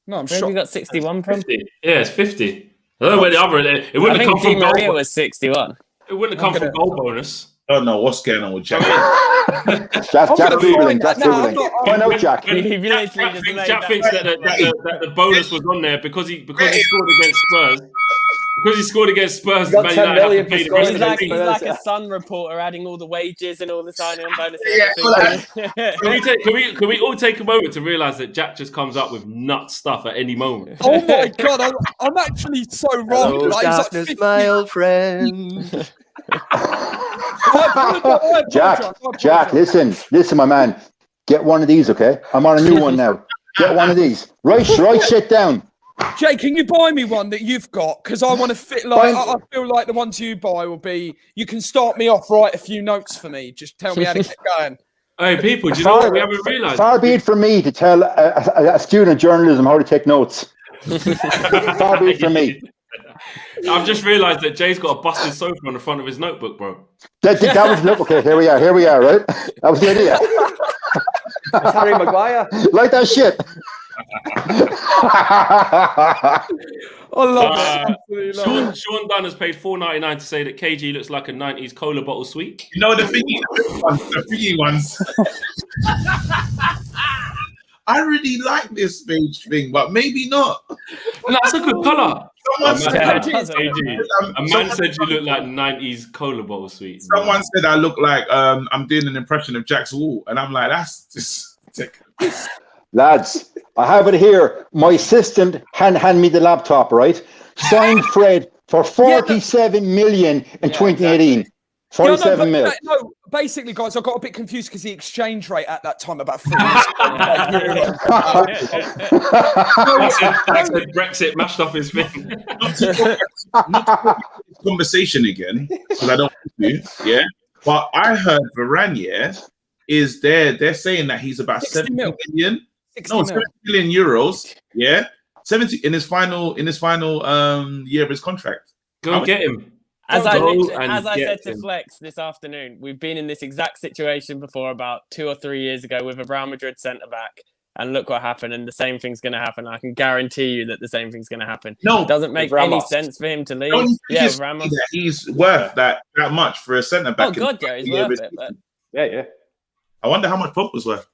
No, I'm Where shocked. have you got 61 from? 50. Yeah, it's 50. I don't know where the other. It wouldn't have come from goal. Maria was 61. It wouldn't have come from goal bonus. I don't know what's going on with Jack. Jack Googling. Find out, Jack. Jack thinks that the bonus was on there because he scored against Spurs. Because he scored against Spurs, Man United he's like a Sun reporter, adding all the wages and all the signing on bonuses. Can we all take a moment to realise that Jack just comes up with nut stuff at any moment? Oh my god, I'm actually so wrong. Hello, darkness, my old friend. Jack, listen, my man. Get one of these, okay? I'm on a new one now. Get one of these. Write shit down. Jay, can you buy me one that you've got? Because I want to fit I feel like the ones you buy will be. You can start me off, write a few notes for me. Just tell me how to get going. Hey, people, do you know what we haven't realised? Far be it from me to tell a student of journalism how to take notes. Far be it from me. I've just realised that Jay's got a busted sofa on the front of his notebook, bro. That was okay. Here we are, right? That was the idea. Harry Maguire. Like that shit. I love it. Sean Dunn has paid $4.99 to say that KG looks like a 90s cola bottle sweet. You know the thingy ones. I really like this beige thing, but maybe not. That's a good colour. Someone said you look like 90s cola bottle sweet. Someone said I look like I'm doing an impression of Jack's wall, and I'm like, that's just lads. I have it here. My assistant hand me the laptop, right? Signed Fred for 47 million in 2018. 47 million. No, basically, guys, I got a bit confused because the exchange rate at that time about 3 Brexit mashed off his thing. Not conversation again, because I don't want to, yeah. But I heard Varane, is they're saying that he's about 70 million. No, 70 million euros. Yeah, 70 in his final year of his contract. Go get him. As I said to Flex this afternoon, we've been in this exact situation before about 2 or 3 years ago with a Real Madrid centre back, and look what happened. And the same thing's going to happen. I can guarantee you that the same thing's going to happen. No, it doesn't make any sense for him to leave. Yeah, Ramos. He's worth that much for a centre back. Oh God, yeah, he's worth it. But... Yeah. I wonder how much Pogba's worth.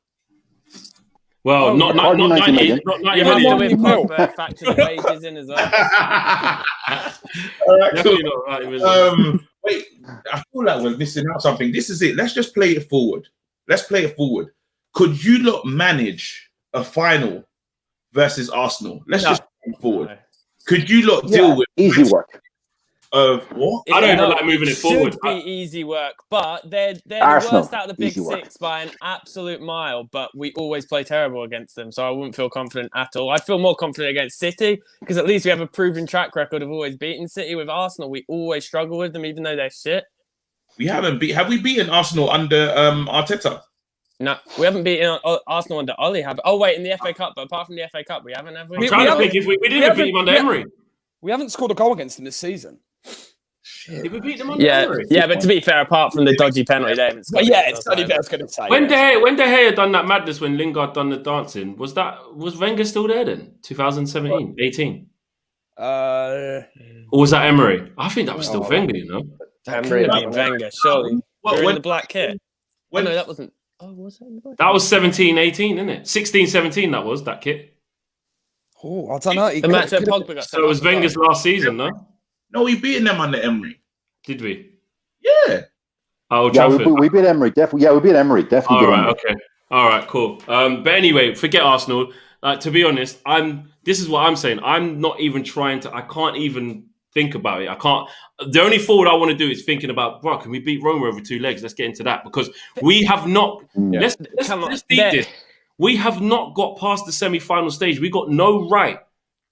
Well, not 90 million. You have to with Pogba factor the wages in as well. All right, cool. Wait, I feel like we're missing out something. This is it. Let's just play it forward. Could you lot manage a final versus Arsenal? Let's just go forward. No. Could you lot deal with easy work? Of what? I don't even like moving it forward. Should be easy work, but they're the worst out of the big six by an absolute mile. But we always play terrible against them, so I wouldn't feel confident at all. I'd feel more confident against City because at least we have a proven track record of always beating City. With Arsenal, we always struggle with them, even though they're shit. We haven't have we beaten Arsenal under Arteta? No, we haven't beaten Arsenal under Ollie. Oh wait, in the FA Cup, but apart from the FA Cup, we haven't. Have we? I'm trying to think if we didn't beat them under Emery. We haven't scored a goal against them this season. Did we beat them under Emery? Yeah, but to be fair, apart from the dodgy penalty, they haven't scored. It's only I was going to say. When De Gea done that madness, when Lingard done the dancing, was Wenger still there then? 2017, 18? Or was that Emery? I think that was still Wenger, you know. Emery being Wenger, surely. We're in the black kit. No, that wasn't. Oh, was that? That was 17, 18, isn't it? 16, 17, that was that kit. Oh, I don't know. The match that Pogba got. So it was Wenger's last season, no? No, we beaten them under Emery. Did we? Yeah. Oh, yeah, we beat Emery. Definitely. Yeah, we beat Emery. Definitely. All right. Okay. All right. Cool. But anyway, forget Arsenal. To be honest, this is what I'm saying. I'm not even trying to. I can't even think about it. I can't. The only forward I want to do is thinking about, bro, can we beat Roma over 2 legs? Let's get into that because we have not. Let's deep this. We have not got past the semi-final stage. We got no right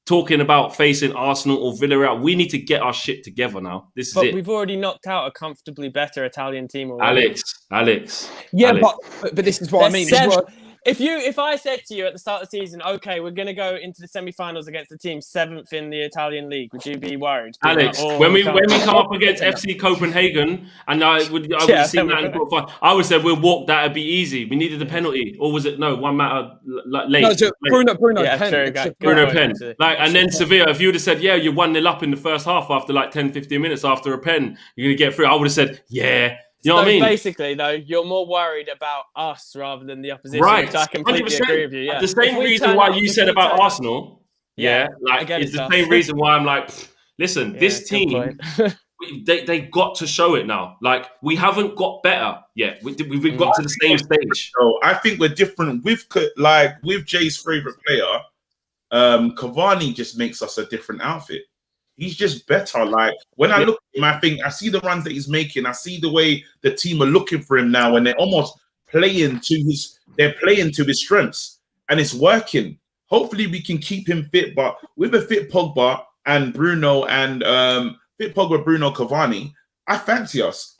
talking about facing Arsenal or Villarreal. We need to get our shit together now. This is it. We've already knocked out a comfortably better Italian team already. Alex. Yeah, Alex. But this is what I mean. If I said to you at the start of the season, okay, we're going to go into the semi-finals against the team 7th in the Italian league, would you be worried? Alex, when we come up against FC Copenhagen, and I would have seen that in the quarterfinal, I would say we'll walk. That'd be easy. We needed a penalty, or was it one matter late? No, Bruno Pen. And then Sevilla. If you would have said, yeah, you're 1-0 up in the first half after 10-15 minutes after a pen, you're going to get through. I would have said, yeah. You know what I mean? Basically, though, you're more worried about us rather than the opposition, which I completely agree with you. Yeah. The same reason why you said about Arsenal, it's the same reason why I'm like, listen, this team, they got to show it now. Like, we haven't got better yet. We've got to the same stage. So I think we're different. With Jay's favourite player, Cavani just makes us a different outfit. He's just better. Like when I look at him, I see the runs that he's making. I see the way the team are looking for him now, and they're almost playing to his strengths, and it's working. Hopefully, we can keep him fit. But with a fit Pogba and Bruno and Bruno Cavani, I fancy us.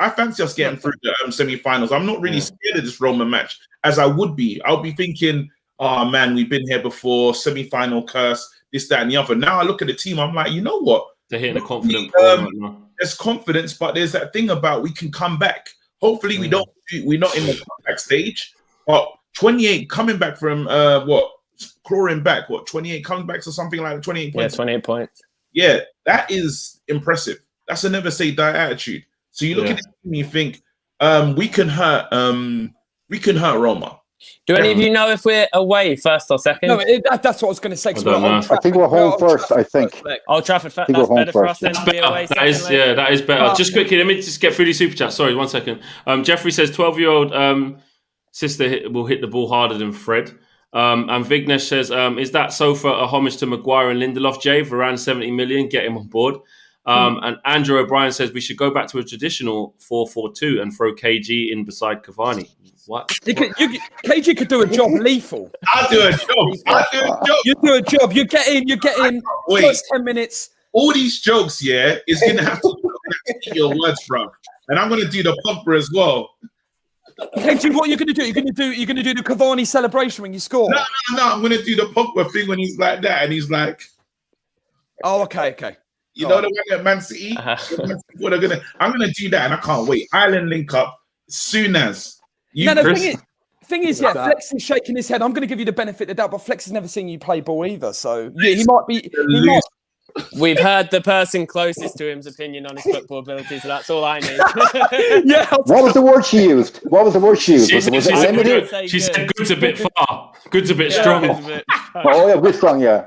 Getting through the semi-finals. I'm not really scared of this Roma match as I would be. I'll be thinking, oh man, we've been here before. Semi-final curse. This, that, and the other. Now I look at the team, I'm like, you know what? They're hitting a confident there's confidence, but there's that thing about we can come back. Hopefully we're not in the comeback stage. But 28 coming back from clawing back, 28 comebacks or something like that, 28 points. Yeah, 28 points. Yeah, that is impressive. That's a never say die attitude. So you look at it and you think, we can hurt Roma. Do any of you know if we're away first or second? No, that's what I was going to say. I think we're home first. I think. Old Trafford. That's better for us than to be away. That is better. Just quickly, let me just get through the super chat. Sorry, 1 second. Jeffrey says 12-year-old sister will hit the ball harder than Fred. And Vignesh says, is that sofa a homage to Maguire and Lindelof? Jay, Varane 70 million, get him on board. And Andrew O'Brien says we should go back to a traditional 4-4-2 and throw KG in beside Cavani. What? KG could do a job lethal. I'll do a job. You do a job. You get in. First 10 minutes. All these jokes, is going to have to eat your words, bro. And I'm going to do the Pogba as well. Kenji, what are you going to do? You're going to do the Cavani celebration when you score? No. I'm going to do the Pogba thing when he's like that, and he's like, "Oh, okay." You know the one at Man City. I'm gonna do that, and I can't wait. Ireland link up as soon as you. Thing is, Flex is shaking his head. I'm going to give you the benefit of the doubt, but Flex has never seen you play ball either, so yeah, he might be. We've heard the person closest to him's opinion on his football ability, so that's all I need. Yeah. What was the word she used? She said good's a bit far. Good's a bit strong. Oh, yeah, good strong, yeah.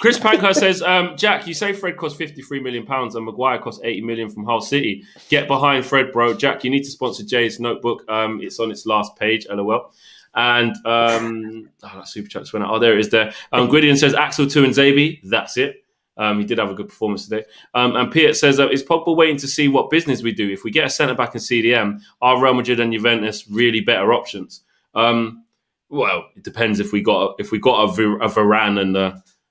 Chris Panker says, Jack, you say Fred cost £53 million and Maguire cost 80 million from Hull City. Get behind Fred, bro. Jack, you need to sponsor Jay's notebook. It's on its last page, LOL. And that super chat just went out. Oh, there it is there. Gwydion says, Axel Tuanzebe. That's it. He did have a good performance today. And Piet says, is Pogba waiting to see what business we do? If we get a centre-back in CDM, are Real Madrid and Juventus really better options? Well, it depends if we got a Varane and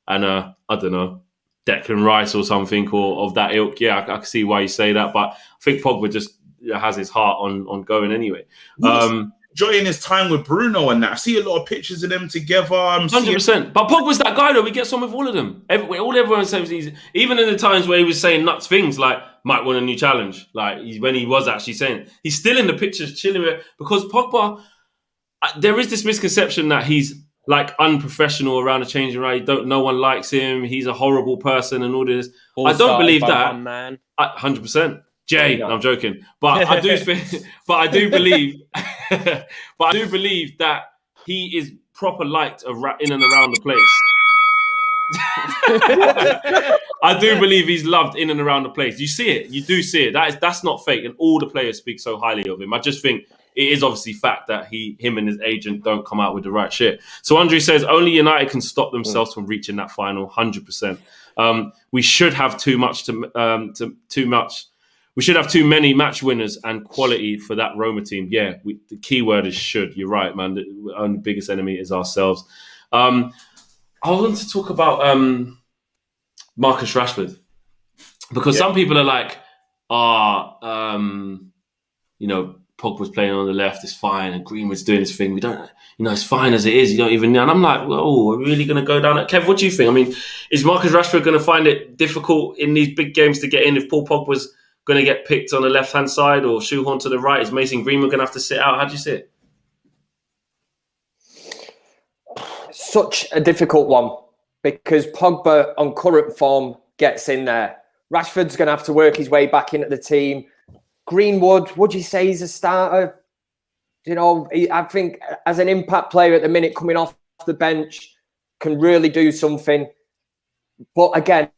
I don't know, Declan Rice or something, or of that ilk. Yeah, I can see why you say that, but I think Pogba just has his heart on going anyway. Enjoying his time with Bruno and that. I see a lot of pictures of them together. 100%. But Pogba's that guy though. We get on with all of them. Everyone says he's, even in the times where he was saying nuts things like might want a new challenge, like when he was actually saying, he's still in the pictures chilling with, because Pogba, there is this misconception that he's like unprofessional around the changing room. No one likes him. He's a horrible person and all this. I don't believe that. 100%. Jay, no, I'm joking. But I do think, but I do believe that he is proper liked in and around the place. I do believe he's loved in and around the place. You see it. You do see it. That's not fake. And all the players speak so highly of him. I just think it is obviously fact that him and his agent don't come out with the right shit. So Andre says only United can stop themselves from reaching that final. 100%. We should have too much. We should have too many match winners and quality for that Roma team. Yeah, the key word is should. You're right, man. The only biggest enemy is ourselves. I want to talk about Marcus Rashford, because some people are like, Pogba's playing on the left, it's fine, and Greenwood's doing his thing. We don't, it's fine as it is. You don't even know. And I'm like, well, we're really going to go down that. Kev, what do you think? I mean, is Marcus Rashford going to find it difficult in these big games to get in if Paul Pogba's going to get picked on the left-hand side or shoehorn to the right? Is Mason Greenwood going to have to sit out? How do you see it? Such a difficult one, because Pogba on current form gets in there. Rashford's going to have to work his way back into the team. Greenwood, would you say he's a starter? I think as an impact player at the minute, coming off the bench, can really do something. But again,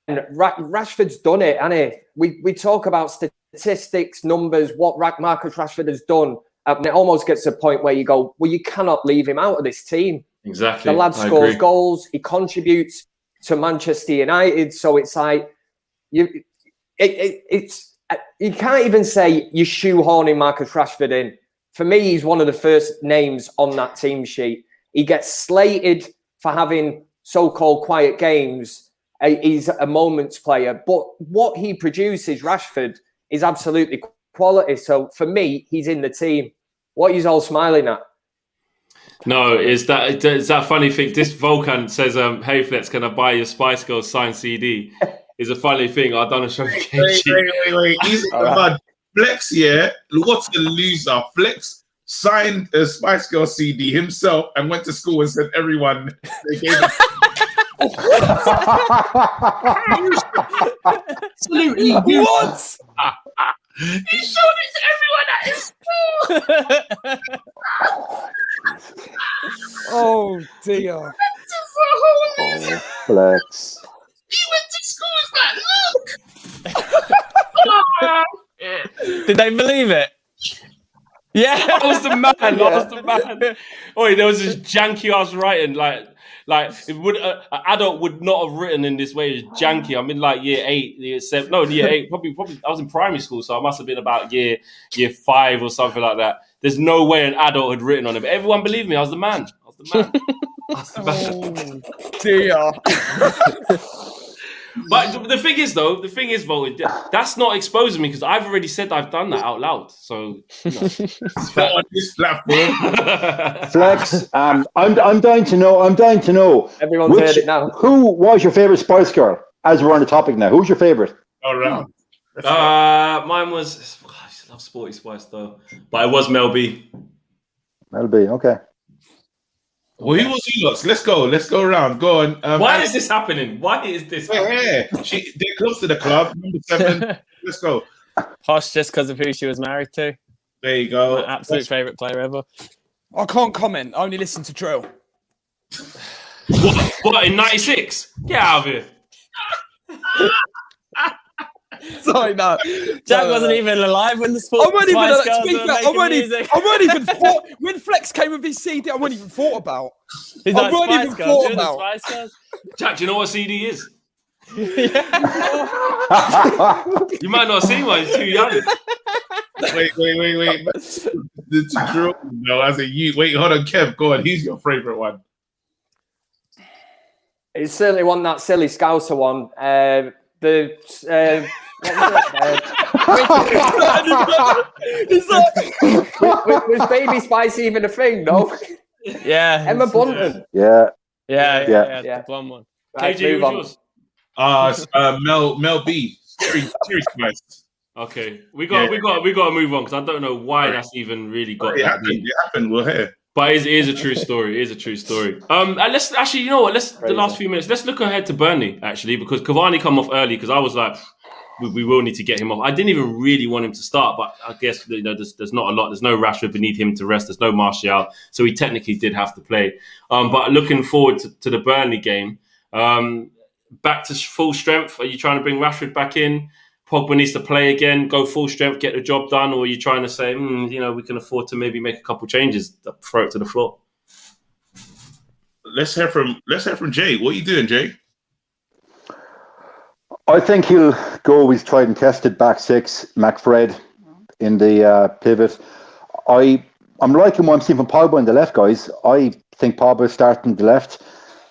Rashford's done it, hasn't he? We talk about statistics, numbers, what Marcus Rashford has done, and it almost gets to a point where you go, well, you cannot leave him out of this team. Exactly. The lad scores goals, he contributes to Manchester United, so it's like you can't even say you're shoehorning Marcus Rashford in. For me, he's one of the first names on that team sheet. He gets slated for having so-called quiet games. He's a moments player, but what he produces, Rashford, is absolutely quality. So for me, he's in the team. What are you all smiling at? No, it's that funny thing. This Volcan says, "Hey Flex, can I buy your Spice Girls signed CD?" Is a funny thing. I've done a show. Wait. He's about Flex, yeah. What's a loser? Flex signed a Spice Girl CD himself and went to school and said everyone they gave him. Absolutely. What? He showed it to everyone at his school. Oh dear. Flex. He went to school. It's like, look. Did they believe it? Yeah, that was the man. That was the man. Oh, there was this janky ass writing. Like it would an adult would not have written in this way. It's janky. I'm in like year 8, year 7. No, year 8. Probably. I was in primary school, so I must have been about year 5 or something like that. There's no way an adult had written on it. But everyone believed me. I was the man. Oh dear. But the thing is, Vol, that's not exposing me because I've already said I've done that out loud. So, it's fair. On this platform. Flex. I'm dying to know. Everyone's heard it now. Who was your favorite Spice Girl? As we're on the topic now, who's your favorite? All right. Mine was. I love Sporty Spice though, but it was Mel B. That'll be okay. Well, who was you lot? Let's go around. Go on. Why is this happening? Why is this happening? They're close to the club. Number 7. Let's go. Posh, just because of who she was married to. There you go. My absolute favourite player ever. I can't comment. I only listen to drill. What in '96? Get out of here. Sorry, no. Jack wasn't even alive when the sport. I weren't even thought when Flex came with his CD. I weren't even thought about. He's I like, weren't Spice even Girls, thought doing the about. Spice Girls. Jack, do you know what a CD is? You might not have seen one. It's too young. Wait. The drill. No, as a you. Wait, hold on, Kev. Go on. Who's your favorite one? It certainly wasn't that silly Scouser one. Was Baby Spice even a thing? No. Yeah. Emma Bunton. Yeah. The blonde one. Right, KJ, move who's on. yours? Mel B. Serious Spice. Okay, we got to move on because I don't know why that's even really got It that. happened. We're here. But it is a true story. It is a true story. And let's actually, you know what? The last few minutes. Let's look ahead to Burnley actually because Cavani come off early because I was like, we will need to get him off. I didn't even really want him to start, but I guess there's not a lot. There's no Rashford beneath him to rest. There's no Martial, so he technically did have to play. But looking forward to the Burnley game, back to full strength. Are you trying to bring Rashford back in? Pogba needs to play again, go full strength, get the job done, or are you trying to say, we can afford to maybe make a couple changes, throw it to the floor? Let's hear from Jay. What are you doing, Jay? I think he'll go with tried and tested back 6, McFred in the pivot. I'm liking what I'm seeing from Pogba on the left, guys. I think Pogba is starting the left.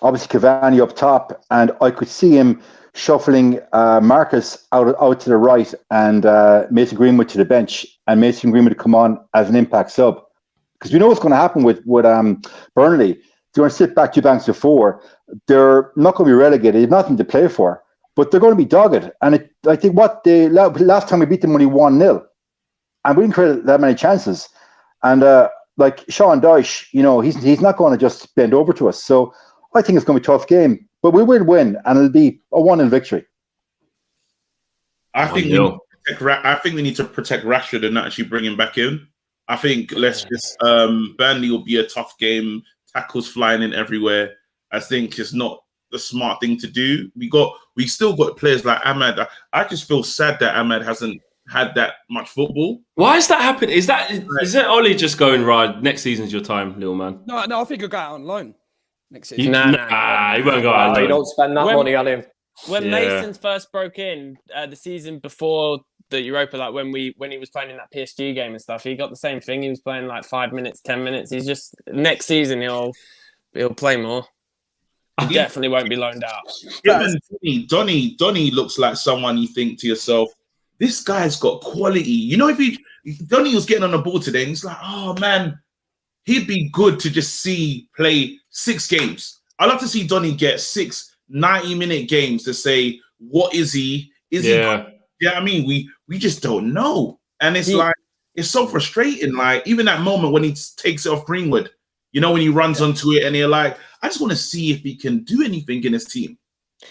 Obviously, Cavani up top, and I could see him shuffling Marcus out to the right and Mason Greenwood to the bench, and Mason Greenwood to come on as an impact sub. Because we know what's going to happen with Burnley. They're going to sit back 2 banks of 4. They're not going to be relegated. They have nothing to play for, but they're going to be dogged. And I think last time we beat them only 1-0, and we didn't create that many chances. And like Sean Dyche, he's not going to just bend over to us. So I think it's going to be a tough game. But we will win, and it'll be a 1-0 victory. I think we need to protect Rashford and not actually bring him back in. I think Burnley will be a tough game. Tackles flying in everywhere. I think it's not the smart thing to do. We still got players like Ahmad. I just feel sad that Ahmad hasn't had that much football. Why is that happening? Is that Ollie just going right? Next season's your time, little man. No, I think he'll go out on loan next season. He won't go out. You don't spend that money on him. When Masons first broke in the season before the Europa, like when he was playing in that PSG game and stuff, he got the same thing. He was playing like 5 minutes, 10 minutes. He's just next season he'll play more. He definitely won't be loaned out. Donny looks like someone you think to yourself, this guy's got quality. If Donny was getting on the ball today, and he's like, oh man, he'd be good to just play 6 games. I'd love to see Donny get 6 90-minute games to say, what is he? Is he good? Yeah, I mean, we just don't know. And it's it's so frustrating. Like, even that moment when he takes it off Greenwood, when he runs onto it and you're like, I just want to see if he can do anything in his team.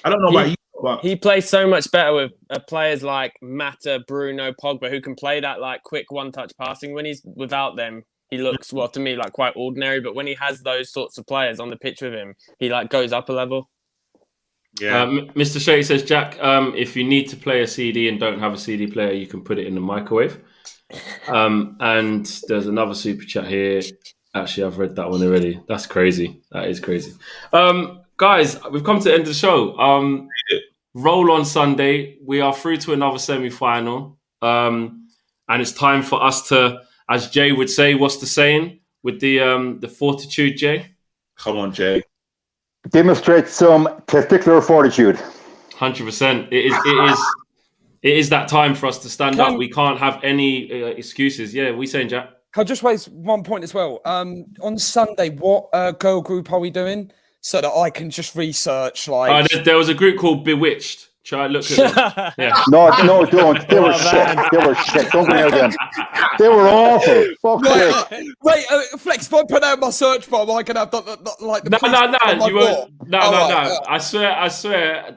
I don't know about you. But he plays so much better with players like Mata, Bruno, Pogba, who can play that like quick one-touch passing. When he's without them, he looks, well, to me, like quite ordinary. But when he has those sorts of players on the pitch with him, he like goes up a level. Yeah. Mr. Shady says, Jack, if you need to play a CD and don't have a CD player, you can put it in the microwave. And there's another super chat here. Actually, I've read that one already. That's crazy. That is crazy. Guys, we've come to the end of the show. Roll on Sunday. We are through to another semi-final. And it's time for us to, as Jay would say, what's the saying with the fortitude, Jay? Come on, Jay. Demonstrate some testicular fortitude. 100%. It is that time for us to stand up. We can't have any excuses. Yeah, we saying, Jack? Can I just raise one point as well? On Sunday, what girl group are we doing? So that I can just research. There was a group called Bewitched. Try and look at them. Yeah. No, don't. They were shit. They were shit. Don't go near them. They were awful. Fuck sake. Wait, Flex, if I put out my search bar, I can have the You won't. No. I swear.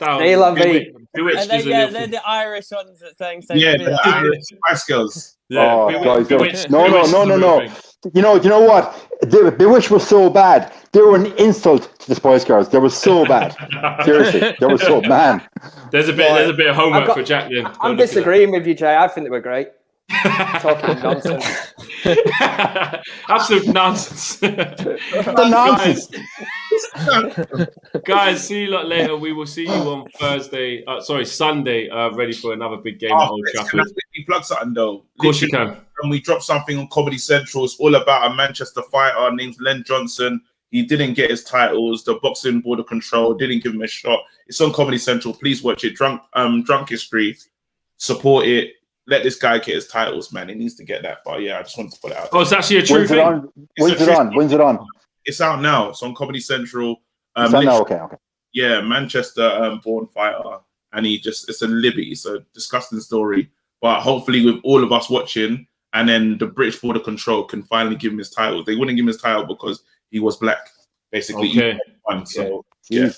Bewitched they're, is they're the Irish ones that saying so. Yeah, the Irish Spice Girls. Yeah, Oh, guys, Bewitched no. is a real thing. You know what? Bewitched was so bad. They were an insult to the Spice Girls. They were so bad. Seriously, they were so man. There's a bit of homework for Jack. Then I'm disagreeing with you, Jay. I think they were great. Talking nonsense. Absolute nonsense. The nonsense. Guys, see you lot later. We will see you on Sunday, ready for another big game at Old Trafford. Can I quickly plug something though? Of course you can. And we dropped something on Comedy Central. It's all about a Manchester fighter named Len Johnson. He didn't get his titles. The Boxing Board of Control didn't give him a shot. It's on Comedy Central. Please watch it. Drunk History. Support it. Let this guy get his titles, man. He needs to get that. But yeah, I just wanted to put it out. Oh, it's actually a true thing. When's it on? It's out now. It's on Comedy Central. It's out now. Okay. Yeah, Manchester born fighter, and it's a libby. It's a disgusting story. But hopefully, with all of us watching, and then the British Board of Control can finally give him his title. They wouldn't give him his title because he was black, basically. Okay. So yeah.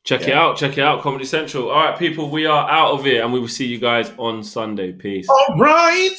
Check it out, Comedy Central. All right, people, we are out of here, and we will see you guys on Sunday. Peace. All right.